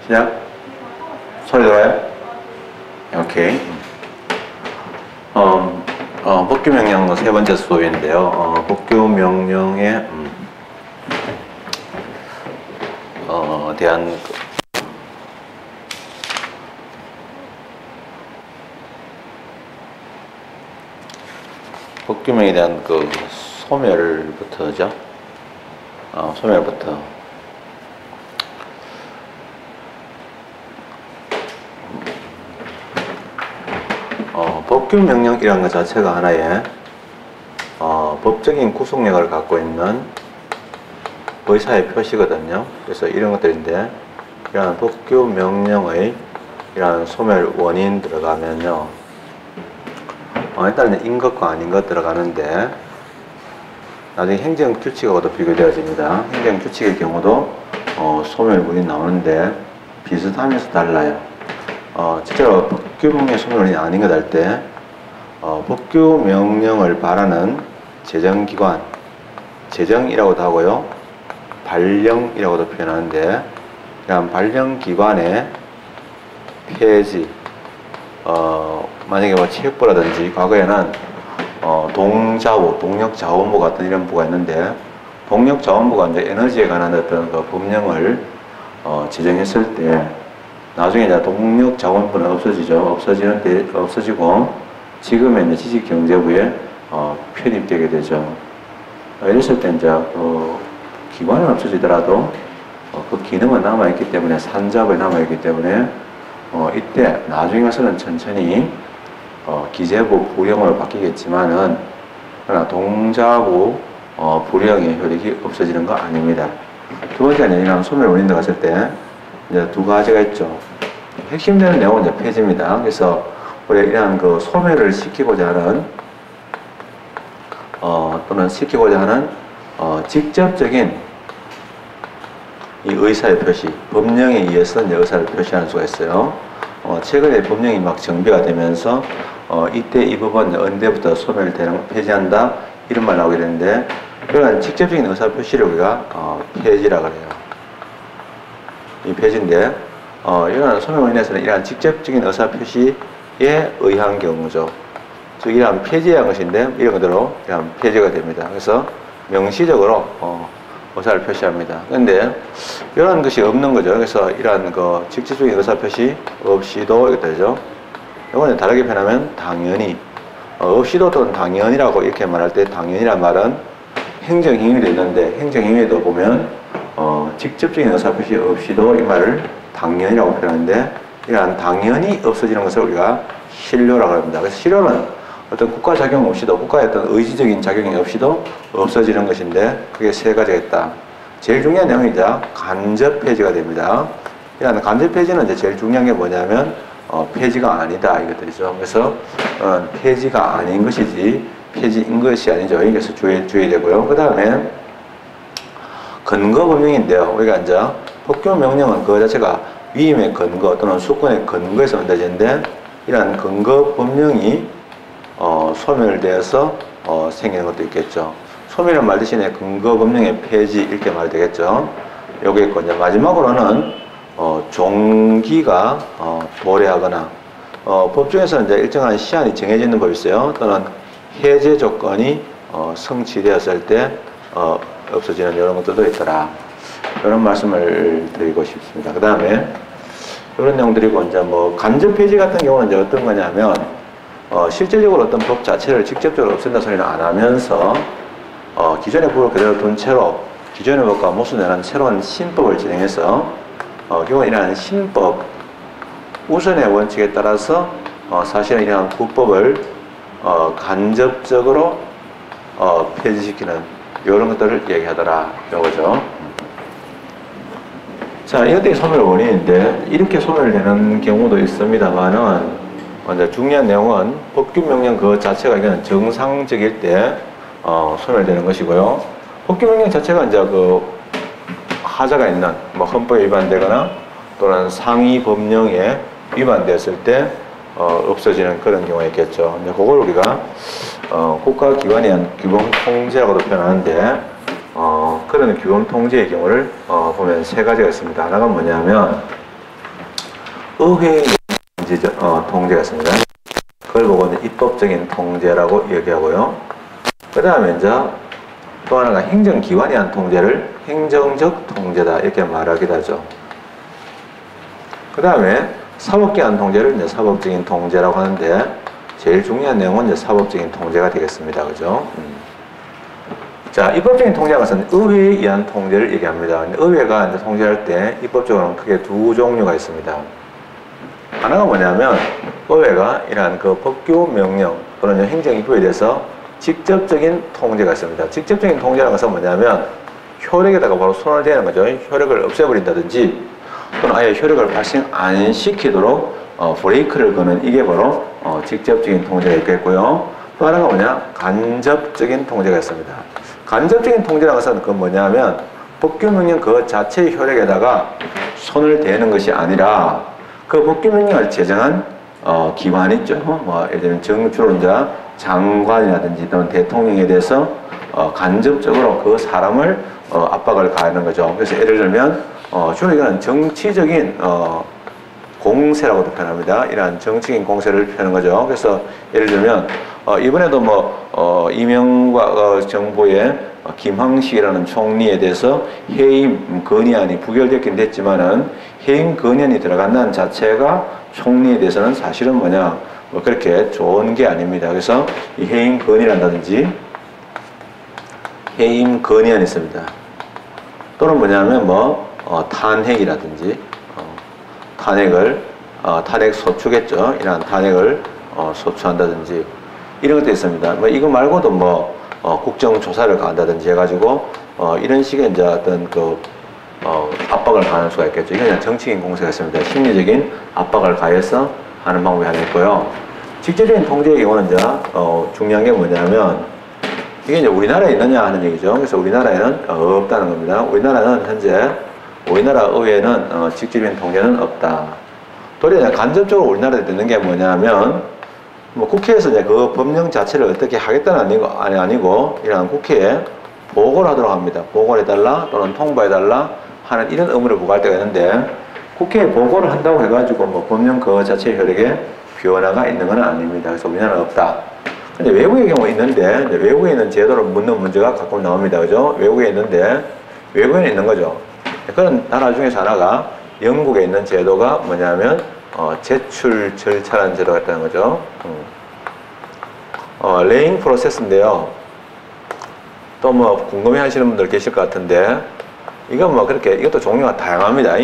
시작. 소리 들어요? 오케이. 복귀 명령 세 번째 수업인데요. 복귀 명령에 대한 복귀 명령에 대한 그 소멸부터죠. 소멸부터. 복귀 명령이라는 것 자체가 하나의 법적인 구속력을 갖고 있는 의사의 표시거든요. 그래서 이런 것들인데, 이러한 복귀 명령의 이러한 소멸 원인 들어가면요, 일단은 인것과 아닌 것 들어가는데, 나중에 행정 규칙하고도 비교되어집니다. 행정 규칙의 경우도 소멸문이 나오는데 비슷하면서 달라요. 실제로 복귀 명령 소멸원이 아닌 것 할 때, 복귀 명령을 바라는 재정기관, 재정이라고도 하고요, 발령이라고도 표현하는데, 이런 발령기관의 폐지, 만약에 뭐 체육부라든지 과거에는 동자부, 동력자원부 같은 이런 부가 있는데, 동력자원부가 이제 에너지에 관한 어떤 그 법령을 제정했을 때, 나중에 이제 동력자원부는 없어지고 지금의 이제 지식경제부에 편입되게 되죠. 이랬을 때 이제 기관은 없어지더라도 그 기능은 남아있기 때문에, 산자부에 남아있기 때문에 이때 나중에 가서는 천천히 기재부 부령으로 바뀌겠지만은, 그러나 동자부 부령의 효력이 없어지는 거 아닙니다. 두 번째는 이런 소멸 원인 들어갔을 때 이제 두 가지가 있죠. 핵심되는 내용은 이제 폐지입니다. 그래서 우리가 이러한 그 소멸을 시키고자 하는 또는 시키고자 하는 직접적인 이 의사의 표시, 법령에 의해서 이제 의사를 표시하는 수가 있어요. 최근에 법령이 막 정비가 되면서 이때 이 법은 언제부터 소멸되는, 폐지한다 이런 말 나오게 되는데, 그런 직접적인 의사 표시를 우리가 폐지라 그래요. 이 폐지인데, 이러한 소멸 원인에서는 이러한 직접적인 의사 표시에 의한 경우죠. 즉 이러한 폐지한 것인데, 이런 것대로 이러한 폐지가 됩니다. 그래서 명시적으로 의사를 표시합니다. 그런데 이런 것이 없는 거죠. 그래서 이러한 그 직접적인 의사 표시 없이도 이렇게 되죠. 이거는 다르게 표현하면 당연히, 없이도 또는 당연이라고 이렇게 말할 때, 당연이란 말은 행정행위도 있는데, 행정행위도 보면 직접적인 의사 표시 없이도 이 말을 당연이라고 표현하는데, 이러한 당연히 없어지는 것을 우리가 실효라고 합니다. 그래서 실효는 어떤 국가 작용 없이도, 국가의 어떤 의지적인 작용이 없이도 없어지는 것인데, 그게 세 가지가 있다. 제일 중요한 내용이 이제 간접 폐지가 됩니다. 이러한 간접 폐지는 이제 제일 중요한 게 뭐냐면 폐지가 아니다 이것들이죠. 그래서 폐지가 아닌 것이지 폐지인 것이 아니죠. 그래서 주의되고요. 그 다음에 근거 법령인데요. 우리가 이제 복귀 명령은 그 자체가 위임의 근거 또는 수권의 근거에서 만들어지는데, 이러한 근거 법령이 소멸되어서 생기는 것도 있겠죠. 소멸이란 말 대신에 근거 법령의 폐지 이렇게 말이 되겠죠. 요게 있고, 이제 마지막으로는 종기가 도래하거나, 법중에서는 이제 일정한 시한이 정해져 있는 법이 있어요. 또는 해제 조건이 성취되었을 때 없어지는 이런 것들도 있더라. 이런 말씀을 드리고 싶습니다. 그 다음에 이런 내용들이고, 이제 뭐 간접 폐지 같은 경우는 이제 어떤 거냐면, 실제적으로 어떤 법 자체를 직접적으로 없앤다 소리는 안 하면서 기존의 법을 그대로 둔 채로 기존의 법과 모순되는 새로운 신법을 진행해서 결국은 이러한 신법 우선의 원칙에 따라서 사실은 이러한 국법을 간접적으로 폐지시키는 이런 것들을 얘기하더라 이거죠. 자, 이것들이 소멸 원인인데, 이렇게 소멸되는 경우도 있습니다만은, 먼저 중요한 내용은 복귀 명령 그 자체가 이거는 정상적일 때 소멸되는 것이고요. 복귀 명령 자체가 이제 그 하자가 있는 뭐 헌법에 위반되거나 또는 상위 법령에 위반되었을 때 없어지는 그런 경우가 있겠죠. 이제 그걸 우리가 국가기관에 의한 규범 통제라고도 표현하는데, 그런 규범 통제의 경우를 보면 세 가지가 있습니다. 하나가 뭐냐면 의회의 통제가 있습니다. 그걸 보고 이제 입법적인 통제라고 얘기하고요. 그 다음에 이제 또 하나가 행정기관이 한 통제를 행정적 통제다 이렇게 말하기도 하죠. 그 다음에 사법기 한 통제를 이제 사법적인 통제라고 하는데 제일 중요한 내용은 이제 사법적인 통제가 되겠습니다. 그죠? 자, 입법적인 통제는 것은 의회에 의한 통제를 얘기합니다. 의회가 이제 통제할 때 입법적으로는 크게 두 종류가 있습니다. 하나가 뭐냐면 의회가 이러한 그 법규 명령 또는 행정 입법에 대해서 직접적인 통제가 있습니다. 직접적인 통제라는 것은 뭐냐면 효력에다가 바로 손을 대는 거죠. 효력을 없애버린다든지 또는 아예 효력을 발생 안 시키도록 브레이크를 거는 이게 바로 직접적인 통제가 있겠고요. 또 하나가 뭐냐? 간접적인 통제가 있습니다. 간접적인 통제라는 것은 그 뭐냐면 법규 명령 그 자체의 효력에다가 손을 대는 것이 아니라 그 법규 명령을 제정한 기관 있죠. 뭐 예를 들면 주로 이제 장관이라든지 또는 대통령에 대해서 간접적으로 그 사람을 압박을 가하는 거죠. 그래서 예를 들면 주로 이거는 정치적인 공세라고도 표현합니다. 이러한 정치적인 공세를 표현하는 거죠. 그래서 예를 들면 이번에도 뭐 이명박 정부의 김황식이라는 총리에 대해서 해임 건의안이 부결됐긴 됐지만은 해임 건의안이 들어간다는 자체가 총리에 대해서는 사실은 뭐냐 뭐 그렇게 좋은 게 아닙니다. 그래서 이 해임 건의란다든지 해임 건의안이 있습니다. 또는 뭐냐면 뭐 탄핵이라든지 탄핵 소추겠죠. 이런 탄핵을 소추한다든지 이런 것도 있습니다. 뭐 이거 말고도 뭐 국정조사를 가한다든지 해가지고 이런 식의 이제 어떤 그 압박을 가할 수가 있겠죠. 이건 정치인 공세가 있습니다. 심리적인 압박을 가해서 하는 방법이 하나 있고요. 직접적인 통제의 경우는 이제 중요한 게 뭐냐면 이게 이제 우리나라에 있느냐 하는 얘기죠. 그래서 우리나라에는 없다는 겁니다. 우리나라는 현재 우리나라 의회는 직접적인 통제는 없다. 도리어 간접적으로 우리나라에 되는 게 뭐냐면 뭐 국회에서 이제 그 법령 자체를 어떻게 하겠다는 아니고 이런 국회에 보고를 하도록 합니다. 보고를 해달라 또는 통보해달라 하는 이런 의무를 부과할 때가 있는데 국회에 보고를 한다고 해가지고 뭐 법령 그 자체의 효력에 변화가 있는 건 아닙니다. 그래서 우리나라는 없다. 근데 외국의 경우 있는데 외국에 있는 제도를 묻는 문제가 가끔 나옵니다. 그죠? 외국에 있는데 외국에는 있는 거죠. 그런 나라 중에서 하나가 영국에 있는 제도가 뭐냐면 제출 절차라는 제도가 있다는 거죠. 레잉 프로세스인데요. 또 뭐 궁금해 하시는 분들 계실 것 같은데 이건 뭐 그렇게 이것도 종류가 다양합니다.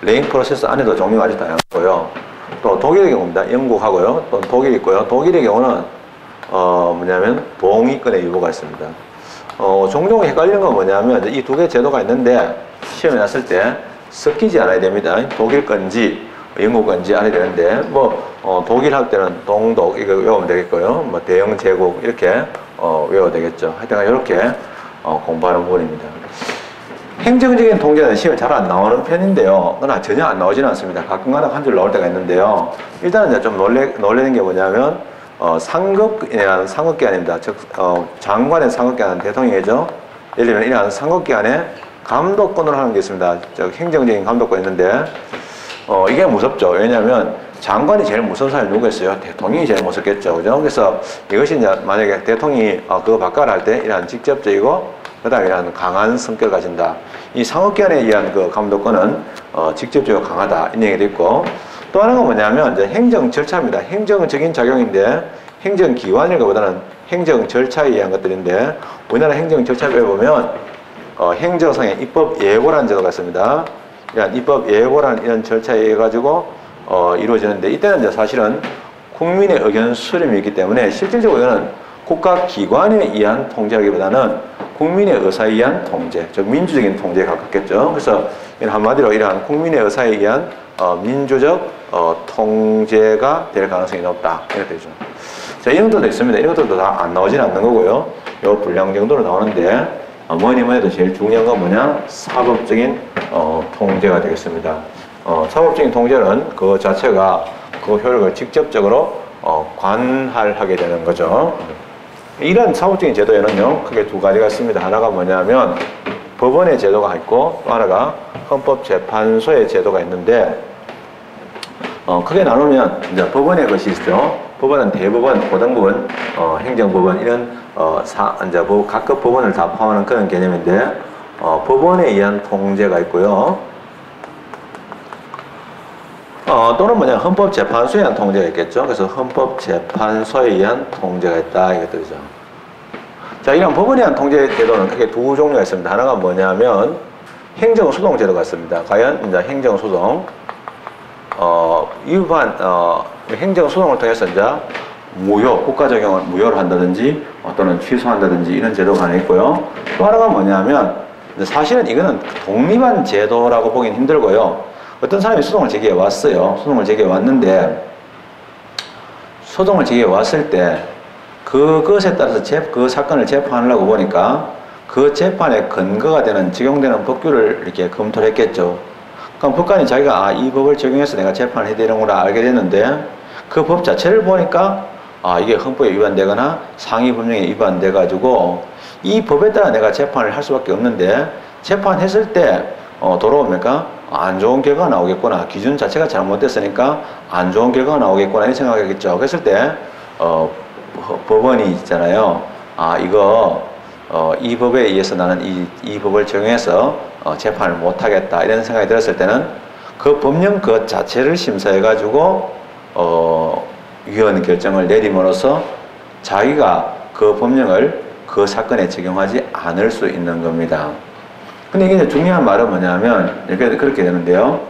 레잉 프로세스 안에도 종류가 아주 다양하고요. 또 독일의 경우입니다. 영국하고요. 또 독일이 있고요. 독일의 경우는 뭐냐면 동의권의 유보가 있습니다. 종종 헷갈리는 건 뭐냐면 이 두 개 제도가 있는데 시험에 났을 때 섞이지 않아야 됩니다. 독일 건지 영국 건지 알아야 되는데 뭐 독일 할 때는 동독 이거 외우면 되겠고요. 뭐 대영 제국 이렇게 외워야 되겠죠. 하여튼 이렇게 공부하는 부분입니다. 행정적인 통제는 시험에 잘 안 나오는 편인데요. 그러나 전혀 안 나오지는 않습니다. 가끔가다 한 줄 나올 때가 있는데요. 일단은 이제 좀 놀래는 게 뭐냐면 상급이라는 상급기관입니다. 즉 장관의 상급기관은 대통령이죠. 예를 들면 이러한 상급기관에 감독권을 하는 게 있습니다. 즉 행정적인 감독권이 있는데 이게 무섭죠. 왜냐하면 장관이 제일 무서운 사람이 누구겠어요? 대통령이 제일 무섭겠죠. 그죠? 그래서 이것이 이제 만약에 대통령이 그거 바꿔라 할 때 이러한 직접적이고 그 다음에 이러한 강한 성격을 가진다. 이 상업기관에 의한 그 감독권은 직접적으로 강하다. 이런 얘기도 있고 또 하나가 뭐냐면 이제 행정 절차입니다. 행정적인 작용인데 행정기관일 것보다는 행정 절차에 의한 것들인데 우리나라 행정 절차에 보면 행정상의 입법 예고라는 제도가 있습니다. 이런 입법 예고라는 이런 절차에 의해 가지고 이루어지는데 이때는 이제 사실은 국민의 의견 수렴이 있기 때문에 실질적으로 이거는 국가기관에 의한 통제하기보다는 국민의 의사에 의한 통제, 즉 민주적인 통제에 가깝겠죠. 그래서 한마디로 이러한 국민의 의사에 의한 민주적 통제가 될 가능성이 높다. 이렇게 되죠. 자, 이런 것도 있습니다. 이런 것들도 다 안 나오진 않는 거고요. 요 분량 정도로 나오는데 뭐니 해도 제일 중요한 건 뭐냐? 사법적인 통제가 되겠습니다. 사법적인 통제는 그 자체가 그 효력을 직접적으로 관할하게 되는 거죠. 이런 사법적인 제도에는요, 크게 두 가지가 있습니다. 하나가 뭐냐면 법원의 제도가 있고 또 하나가 헌법재판소의 제도가 있는데 크게 나누면 이제 법원의 것이 있죠. 법원은 대법원, 고등법원, 행정법원 이런 이제 각급 법원을 다 포함하는 그런 개념인데 법원에 의한 통제가 있고요. 또는 뭐냐 헌법재판소에 의한 통제가 있겠죠. 그래서 헌법재판소에 의한 통제가 있다 이것들이죠. 자, 이런 법원에 의한 통제 제도는 크게 두 종류가 있습니다. 하나가 뭐냐면 행정소송 제도가 있습니다. 과연 이제 행정소송 위반 행정소송을 통해서 이제 무효 국가적용을 무효를 한다든지 또는 취소한다든지 이런 제도가 하나 있고요. 또 하나가 뭐냐면 사실은 이거는 독립한 제도라고 보기는 힘들고요. 어떤 사람이 소송을 제기해 왔어요. 소송을 제기해 왔는데 소송을 제기해 왔을 때 그것에 따라서 그 사건을 재판하려고 보니까 그 재판에 근거가 되는 적용되는 법규를 이렇게 검토를 했겠죠. 그럼 법관이 자기가 이 법을 적용해서 내가 재판을 해야 되는구나 알게 됐는데 그 법 자체를 보니까 이게 헌법에 위반되거나 상위 법령에 위반돼 가지고 이 법에 따라 내가 재판을 할 수밖에 없는데 재판했을 때 돌아오니까 안 좋은 결과가 나오겠구나. 기준 자체가 잘못됐으니까 안 좋은 결과가 나오겠구나. 이렇게 생각하겠죠. 그랬을 때, 법원이 있잖아요. 이 법에 의해서 나는 이 법을 적용해서 재판을 못하겠다. 이런 생각이 들었을 때는 그 법령 그 자체를 심사해가지고, 위헌 결정을 내림으로써 자기가 그 법령을 그 사건에 적용하지 않을 수 있는 겁니다. 근데 이게 중요한 말은 뭐냐면, 그렇게 되는데요.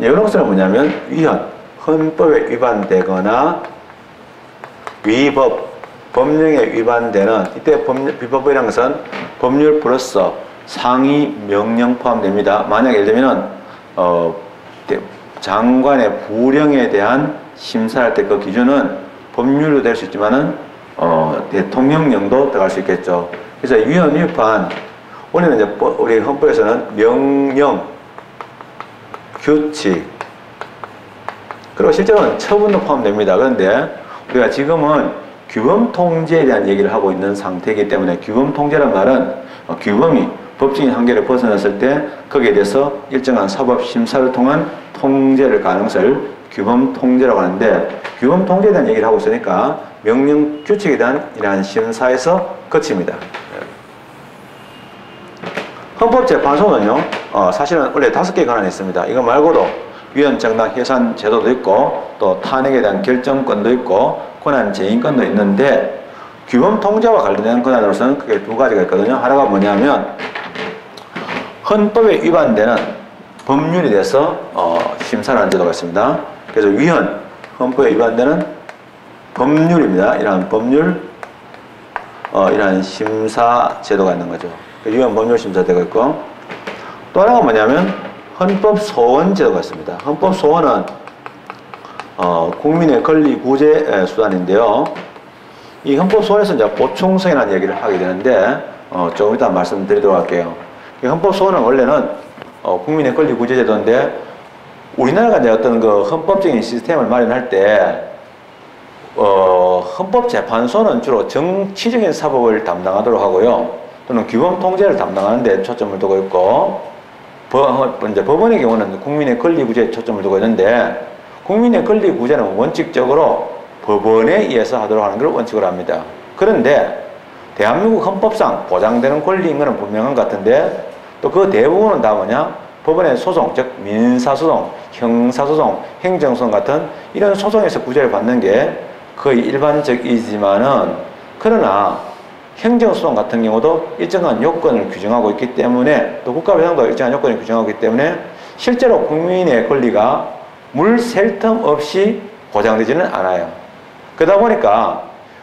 이런 것은 뭐냐면, 위헌, 헌법에 위반되거나 위법, 법령에 위반되는, 이때 위법이라는 것은 법률 플러스 상위 명령 포함됩니다. 만약 예를 들면, 장관의 부령에 대한 심사할 때 그 기준은 법률로 될 수 있지만은, 대통령령도 들어갈 수 있겠죠. 그래서 위헌, 위반, 우리는 이제 우리 헌법에서는 명령, 규칙, 그리고 실제로는 처분도 포함됩니다. 그런데 우리가 지금은 규범 통제에 대한 얘기를 하고 있는 상태이기 때문에 규범 통제란 말은 규범이 법적인 한계를 벗어났을 때 거기에 대해서 일정한 사법 심사를 통한 통제를 가는 것을 규범 통제라고 하는데 규범 통제에 대한 얘기를 하고 있으니까 명령, 규칙에 대한 이러한 심사에서 거칩니다. 헌법재판소는요, 사실은 원래 5개의 권한이 있습니다. 이거 말고도 위헌 정당 해산 제도도 있고, 또 탄핵에 대한 결정권도 있고, 권한 제인권도 있는데, 규범 통제와 관련된 권한으로서는 크게 2가지가 있거든요. 하나가 뭐냐면, 헌법에 위반되는 법률에 대해서, 심사를 하는 제도가 있습니다. 그래서 위헌, 헌법에 위반되는 법률입니다. 이러한 법률, 이러한 심사 제도가 있는 거죠. 위헌 법률 심사제도가 있고 또 하나가 뭐냐면 헌법 소원 제도가 있습니다. 헌법 소원은 국민의 권리 구제 수단인데요. 이 헌법 소원에서 이제 보충성이라는 얘기를 하게 되는데 조금 이따 말씀드리도록 할게요. 이 헌법 소원은 원래는 국민의 권리 구제 제도인데 우리나라가 이제 어떤 그 헌법적인 시스템을 마련할 때 헌법재판소는 주로 정치적인 사법을 담당하도록 하고요. 또는 규범 통제를 담당하는 데 초점을 두고 있고, 이제 법원의 경우는 국민의 권리 구제에 초점을 두고 있는데, 국민의 권리 구제는 원칙적으로 법원에 의해서 하도록 하는 걸 원칙으로 합니다. 그런데, 대한민국 헌법상 보장되는 권리인 것은 분명한 것 같은데, 또 그 대부분은 다 뭐냐? 법원의 소송, 즉, 민사소송, 형사소송, 행정소송 같은 이런 소송에서 구제를 받는 게 거의 일반적이지만은, 그러나, 행정소송 같은 경우도 일정한 요건을 규정하고 있기 때문에 또 국가배상도 일정한 요건을 규정하고 있기 때문에 실제로 국민의 권리가 물 셀 틈 없이 보장되지는 않아요. 그러다 보니까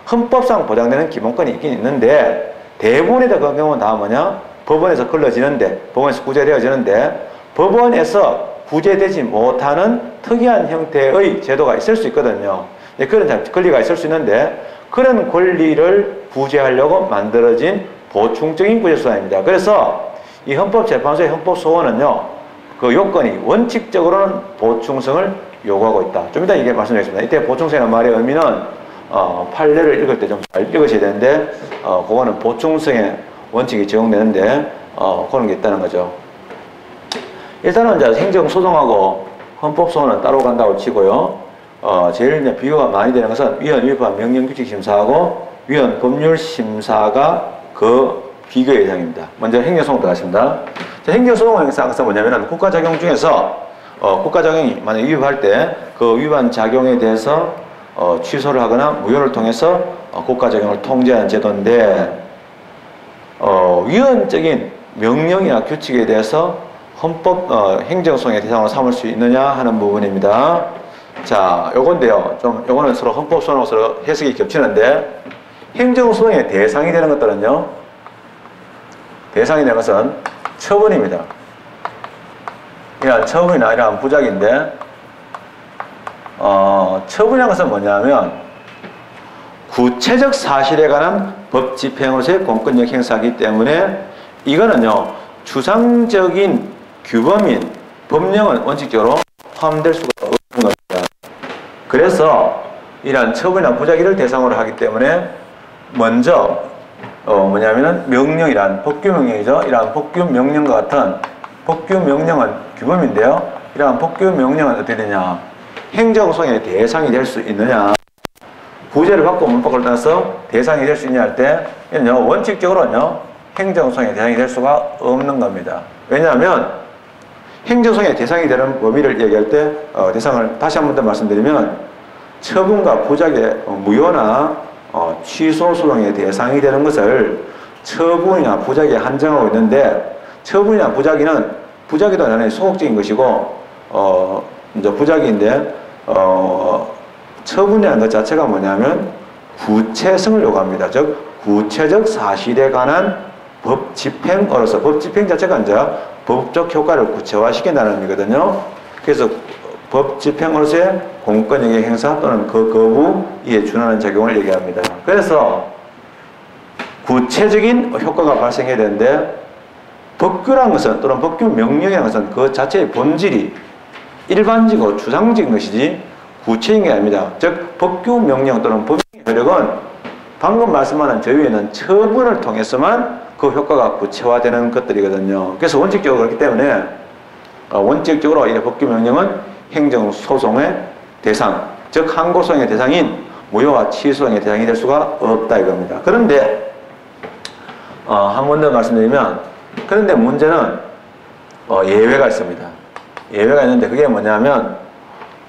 헌법상 보장되는 기본권이 있긴 있는데 대부분의 그 경우는 다 뭐냐? 법원에서 걸러지는데 법원에서 구제되어지는데 법원에서 구제되지 못하는 특이한 형태의 제도가 있을 수 있거든요. 그런 권리가 있을 수 있는데 그런 권리를 구제하려고 만들어진 보충적인 구제수단입니다. 그래서 이 헌법재판소의 헌법소원은요, 그 요건이 원칙적으로는 보충성을 요구하고 있다. 좀 이따 이게 말씀드리겠습니다. 이때 보충성이라는 말의 의미는 판례를 읽을 때 좀 잘 읽으셔야 되는데 그거는 보충성의 원칙이 적용되는데 그런 게 있다는 거죠. 일단은 이제 행정소송하고 헌법소원은 따로 간다고 치고요. 제일 이제 비교가 많이 되는 것은 위헌, 위법, 명령규칙심사하고 위헌, 법률심사가 그 비교 예상입니다. 먼저 행정소송 들어가십니다. 행정소송 행사가 뭐냐면은 국가작용 중에서 국가작용이 만약 위반할 때 그 위반 작용에 대해서 취소를 하거나 무효를 통해서 국가작용을 통제하는 제도인데 위헌적인 명령이나 규칙에 대해서 행정소송의 대상으로 삼을 수 있느냐 하는 부분입니다. 자, 요건데요. 요거는 서로 헌법소송하고 서로 해석이 겹치는데 행정소송의 대상이 되는 것들은요. 대상이 되는 것은 처분입니다. 이러한 처분이나 이러한 부작인데 처분이라는 것은 뭐냐면 구체적 사실에 관한 법 집행으로서의 공권력 행사이기 때문에 이거는요. 추상적인 규범인 법령은 원칙적으로 포함될 수가 없는 겁니다. 그래서 이러한 처분이나 부작위를 대상으로 하기 때문에 먼저 뭐냐면은 명령이란 법규명령이죠. 이러한 법규명령과 같은 법규명령은 규범인데요. 이러한 법규명령은 어떻게 되냐? 행정소송의 대상이 될 수 있느냐? 부재를 받고 못 받고를 떠나서 대상이 될 수 있냐 할 때 원칙적으로는요. 행정소송의 대상이 될 수가 없는 겁니다. 왜냐하면 행정소송의 대상이 되는 범위를 얘기할 때 대상을 다시 한 번 더 말씀드리면 처분과 부작의 무효나 취소 소송의 대상이 되는 것을 처분이나 부작에 한정하고 있는데 처분이나 부작위도 하나의 소극적인 것이고 이제 부작위인데 처분이라는 것 자체가 뭐냐면 구체성을 요구합니다. 즉 구체적 사실에 관한 법 집행으로서 법 집행 자체가 이제 법적 효과를 구체화시킨다는 의미거든요. 그래서 법 집행으로서의 공권력의 행사 또는 그 거부에 준하는 작용을 얘기합니다. 그래서 구체적인 효과가 발생해야 되는데 법규라는 것은 또는 법규 명령이라는 것은 그 자체의 본질이 일반적이고 추상적인 것이지 구체적인 게 아닙니다. 즉 법규 명령 또는 법령의 효력은 방금 말씀하는 저위에는 처분을 통해서만 그 효과가 구체화되는 것들이거든요. 그래서 원칙적으로 그렇기 때문에 원칙적으로 이 법규 명령은 행정소송의 대상, 즉 항고소송의 대상인 무효와 취소소송의 대상이 될 수가 없다 이겁니다. 그런데 한 번 더 말씀드리면 그런데 문제는 예외가 있습니다. 예외가 있는데 그게 뭐냐면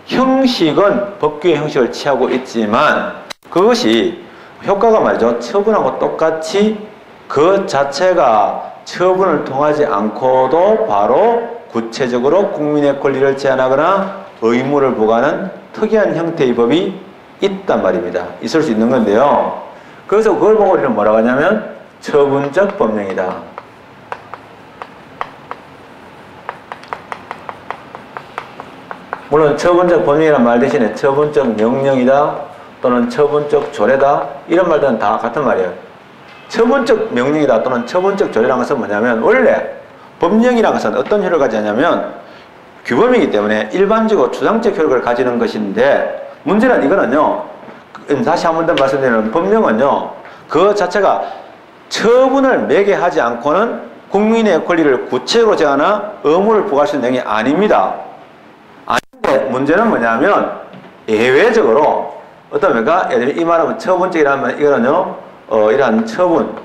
형식은 법규의 형식을 취하고 있지만 그것이 효과가 말이죠. 처분하고 똑같이 그 자체가 처분을 통하지 않고도 바로 구체적으로 국민의 권리를 제한하거나 의무를 부과하는 특이한 형태의 법이 있단 말입니다. 있을 수 있는 건데요. 그래서 그걸 보고 우리는 뭐라고 하냐면 처분적 법령이다. 물론 처분적 법령이라는 말 대신에 처분적 명령이다 또는 처분적 조례다 이런 말들은 다 같은 말이에요. 처분적 명령이다 또는 처분적 조례라는 것은 뭐냐면 원래 법령이라는 것은 어떤 효력을 가지냐면 규범이기 때문에 일반적으로 추상적 효력을 가지는 것인데 문제는 이거는요. 다시 한 번 더 말씀드리면 법령은요. 그 자체가 처분을 매게 하지 않고는 국민의 권리를 구체적으로 제한하나 의무를 부과할 수 있는 내용이 아닙니다. 아닌데 문제는 뭐냐면 예외적으로 어떤 겁니까? 예를 들면 이 말은 처분적이라면 이거는요. 이러한 처분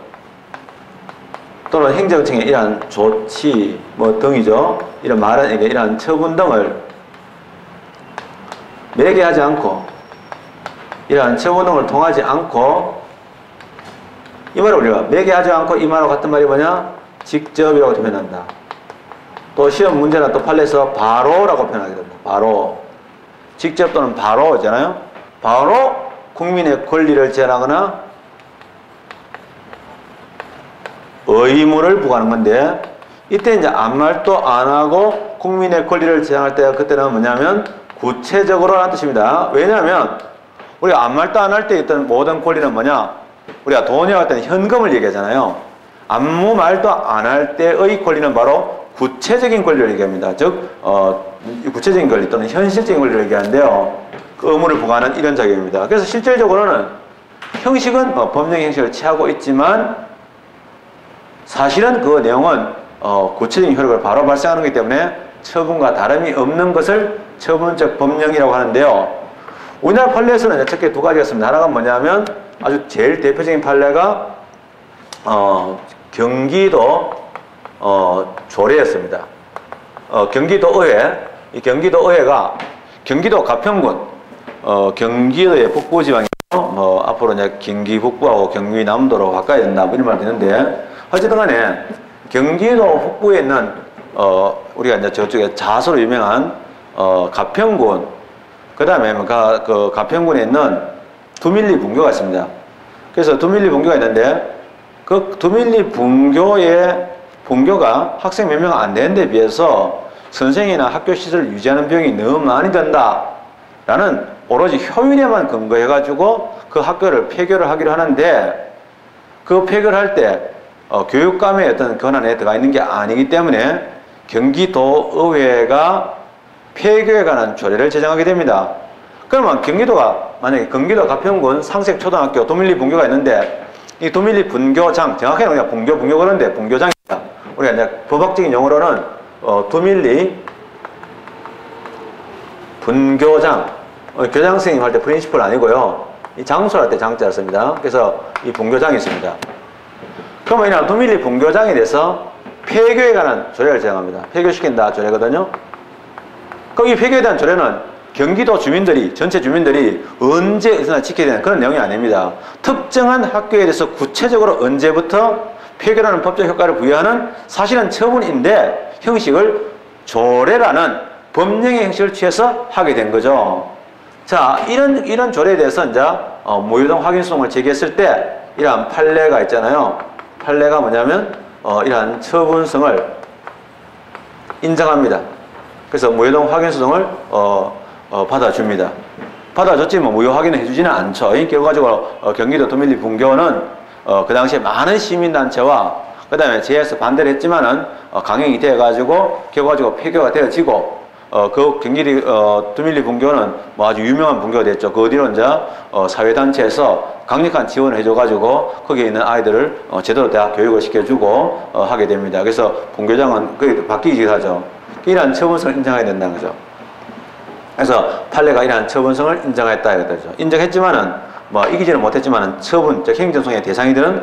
또는 행정청의 이러한 조치 뭐 등이죠. 이런 말은 이러한 처분 등을 매게 하지 않고 이러한 처분 등을 통하지 않고 이 말을 우리가 매게 하지 않고 이 말하고 같은 말이 뭐냐? 직접이라고 표현한다. 또 시험 문제나 또 판례에서 바로라고 표현하게 됩니다. 바로 직접 또는 바로 있잖아요. 바로 국민의 권리를 제한하거나 의무를 부과하는 건데 이때 이제 아무 말도 안 하고 국민의 권리를 제한할 때 그때는 뭐냐면 구체적으로라는 뜻입니다. 왜냐하면 우리가 아무 말도 안 할 때 있던 모든 권리는 뭐냐? 우리가 돈이 할 때는 현금을 얘기하잖아요. 아무 말도 안 할 때의 권리는 바로 구체적인 권리를 얘기합니다. 즉 구체적인 권리 또는 현실적인 권리를 얘기하는데요. 그 의무를 부과하는 이런 작용입니다. 그래서 실질적으로는 형식은 법령의 형식을 취하고 있지만 사실은 그 내용은 구체적인 효력을 바로 발생하는 것이기 때문에 처분과 다름이 없는 것을 처분적 법령이라고 하는데요. 우리나라 판례에서는 크게 두 가지가 있습니다. 하나가 뭐냐면 아주 제일 대표적인 판례가 경기도 조례였습니다. 경기도의회, 이 경기도의회가 경기도 가평군, 경기도의 북부지방이 앞으로 이제 경기 북부하고 경기 남도로 바꿔야 된다, 이런 말도 있는데, 어쨌든 간에 경기도 북부에 있는 우리가 이제 저쪽에 자소로 유명한 가평군, 그 다음에 그 가평군에 있는 두밀리 분교가 있습니다. 그래서 두밀리 분교가 있는데, 그 두밀리 분교가 학생 몇 명 안 되는 데 비해서 선생이나 학교 시설을 유지하는 비용이 너무 많이 든다 라는 오로지 효율에만 근거해가지고 그 학교를 폐교를 하기로 하는데, 그 폐교를 할 때 교육감의 어떤 권한에 들어가 있는 게 아니기 때문에 경기도의회가 폐교에 관한 조례를 제정하게 됩니다. 그러면 경기도가 만약에 경기도 가평군 상색초등학교 두밀리 분교가 있는데, 이 두밀리 분교장, 정확하게 우리가 분교 그러는데 분교장입니다. 우리가 이제 법학적인 용어로는 두밀리 분교장, 교장 선생님 할 때 프린시플 아니고요. 이 장소를 할 때 장자를 씁니다. 그래서 이 분교장이 있습니다. 그러면 이날 두밀리 분교장에 대해서 폐교에 관한 조례를 제정합니다. 폐교시킨다 조례거든요. 거기 폐교에 대한 조례는 경기도 주민들이, 전체 주민들이 언제 어디서나 지켜야 되는 그런 내용이 아닙니다. 특정한 학교에 대해서 구체적으로 언제부터 폐교라는 법적 효과를 부여하는 사실은 처분인데 형식을 조례라는 법령의 형식을 취해서 하게 된 거죠. 자, 이런 조례에 대해서 이제 무효동 확인소송을 제기했을 때 이러한 판례가 있잖아요. 판례가 뭐냐면 이러한 처분성을 인정합니다. 그래서 무효동 확인소송을 받아줍니다. 받아줬지만 무효 확인을 해주지는 않죠. 결과적으로 경기도 두밀리 분교는 그 당시에 많은 시민단체와 그 다음에 제에서 반대를 했지만은 강행이 되어가지고 결과적으로 폐교가 되어지고 그 두밀리 분교는 뭐 아주 유명한 분교가 됐죠. 그 뒤로 이제 사회단체에서 강력한 지원을 해줘가지고 거기에 있는 아이들을 제대로 대학 교육을 시켜주고 하게 됩니다. 그래서 분교장은 거의 바뀌기도 하죠. 이러한 처분성을 인정해야 된다는 거죠. 그래서 판례가 이러한 처분성을 인정했다 이거죠. 인정했지만은 뭐 이기지는 못했지만은 처분, 즉 행정소송의 대상이 되는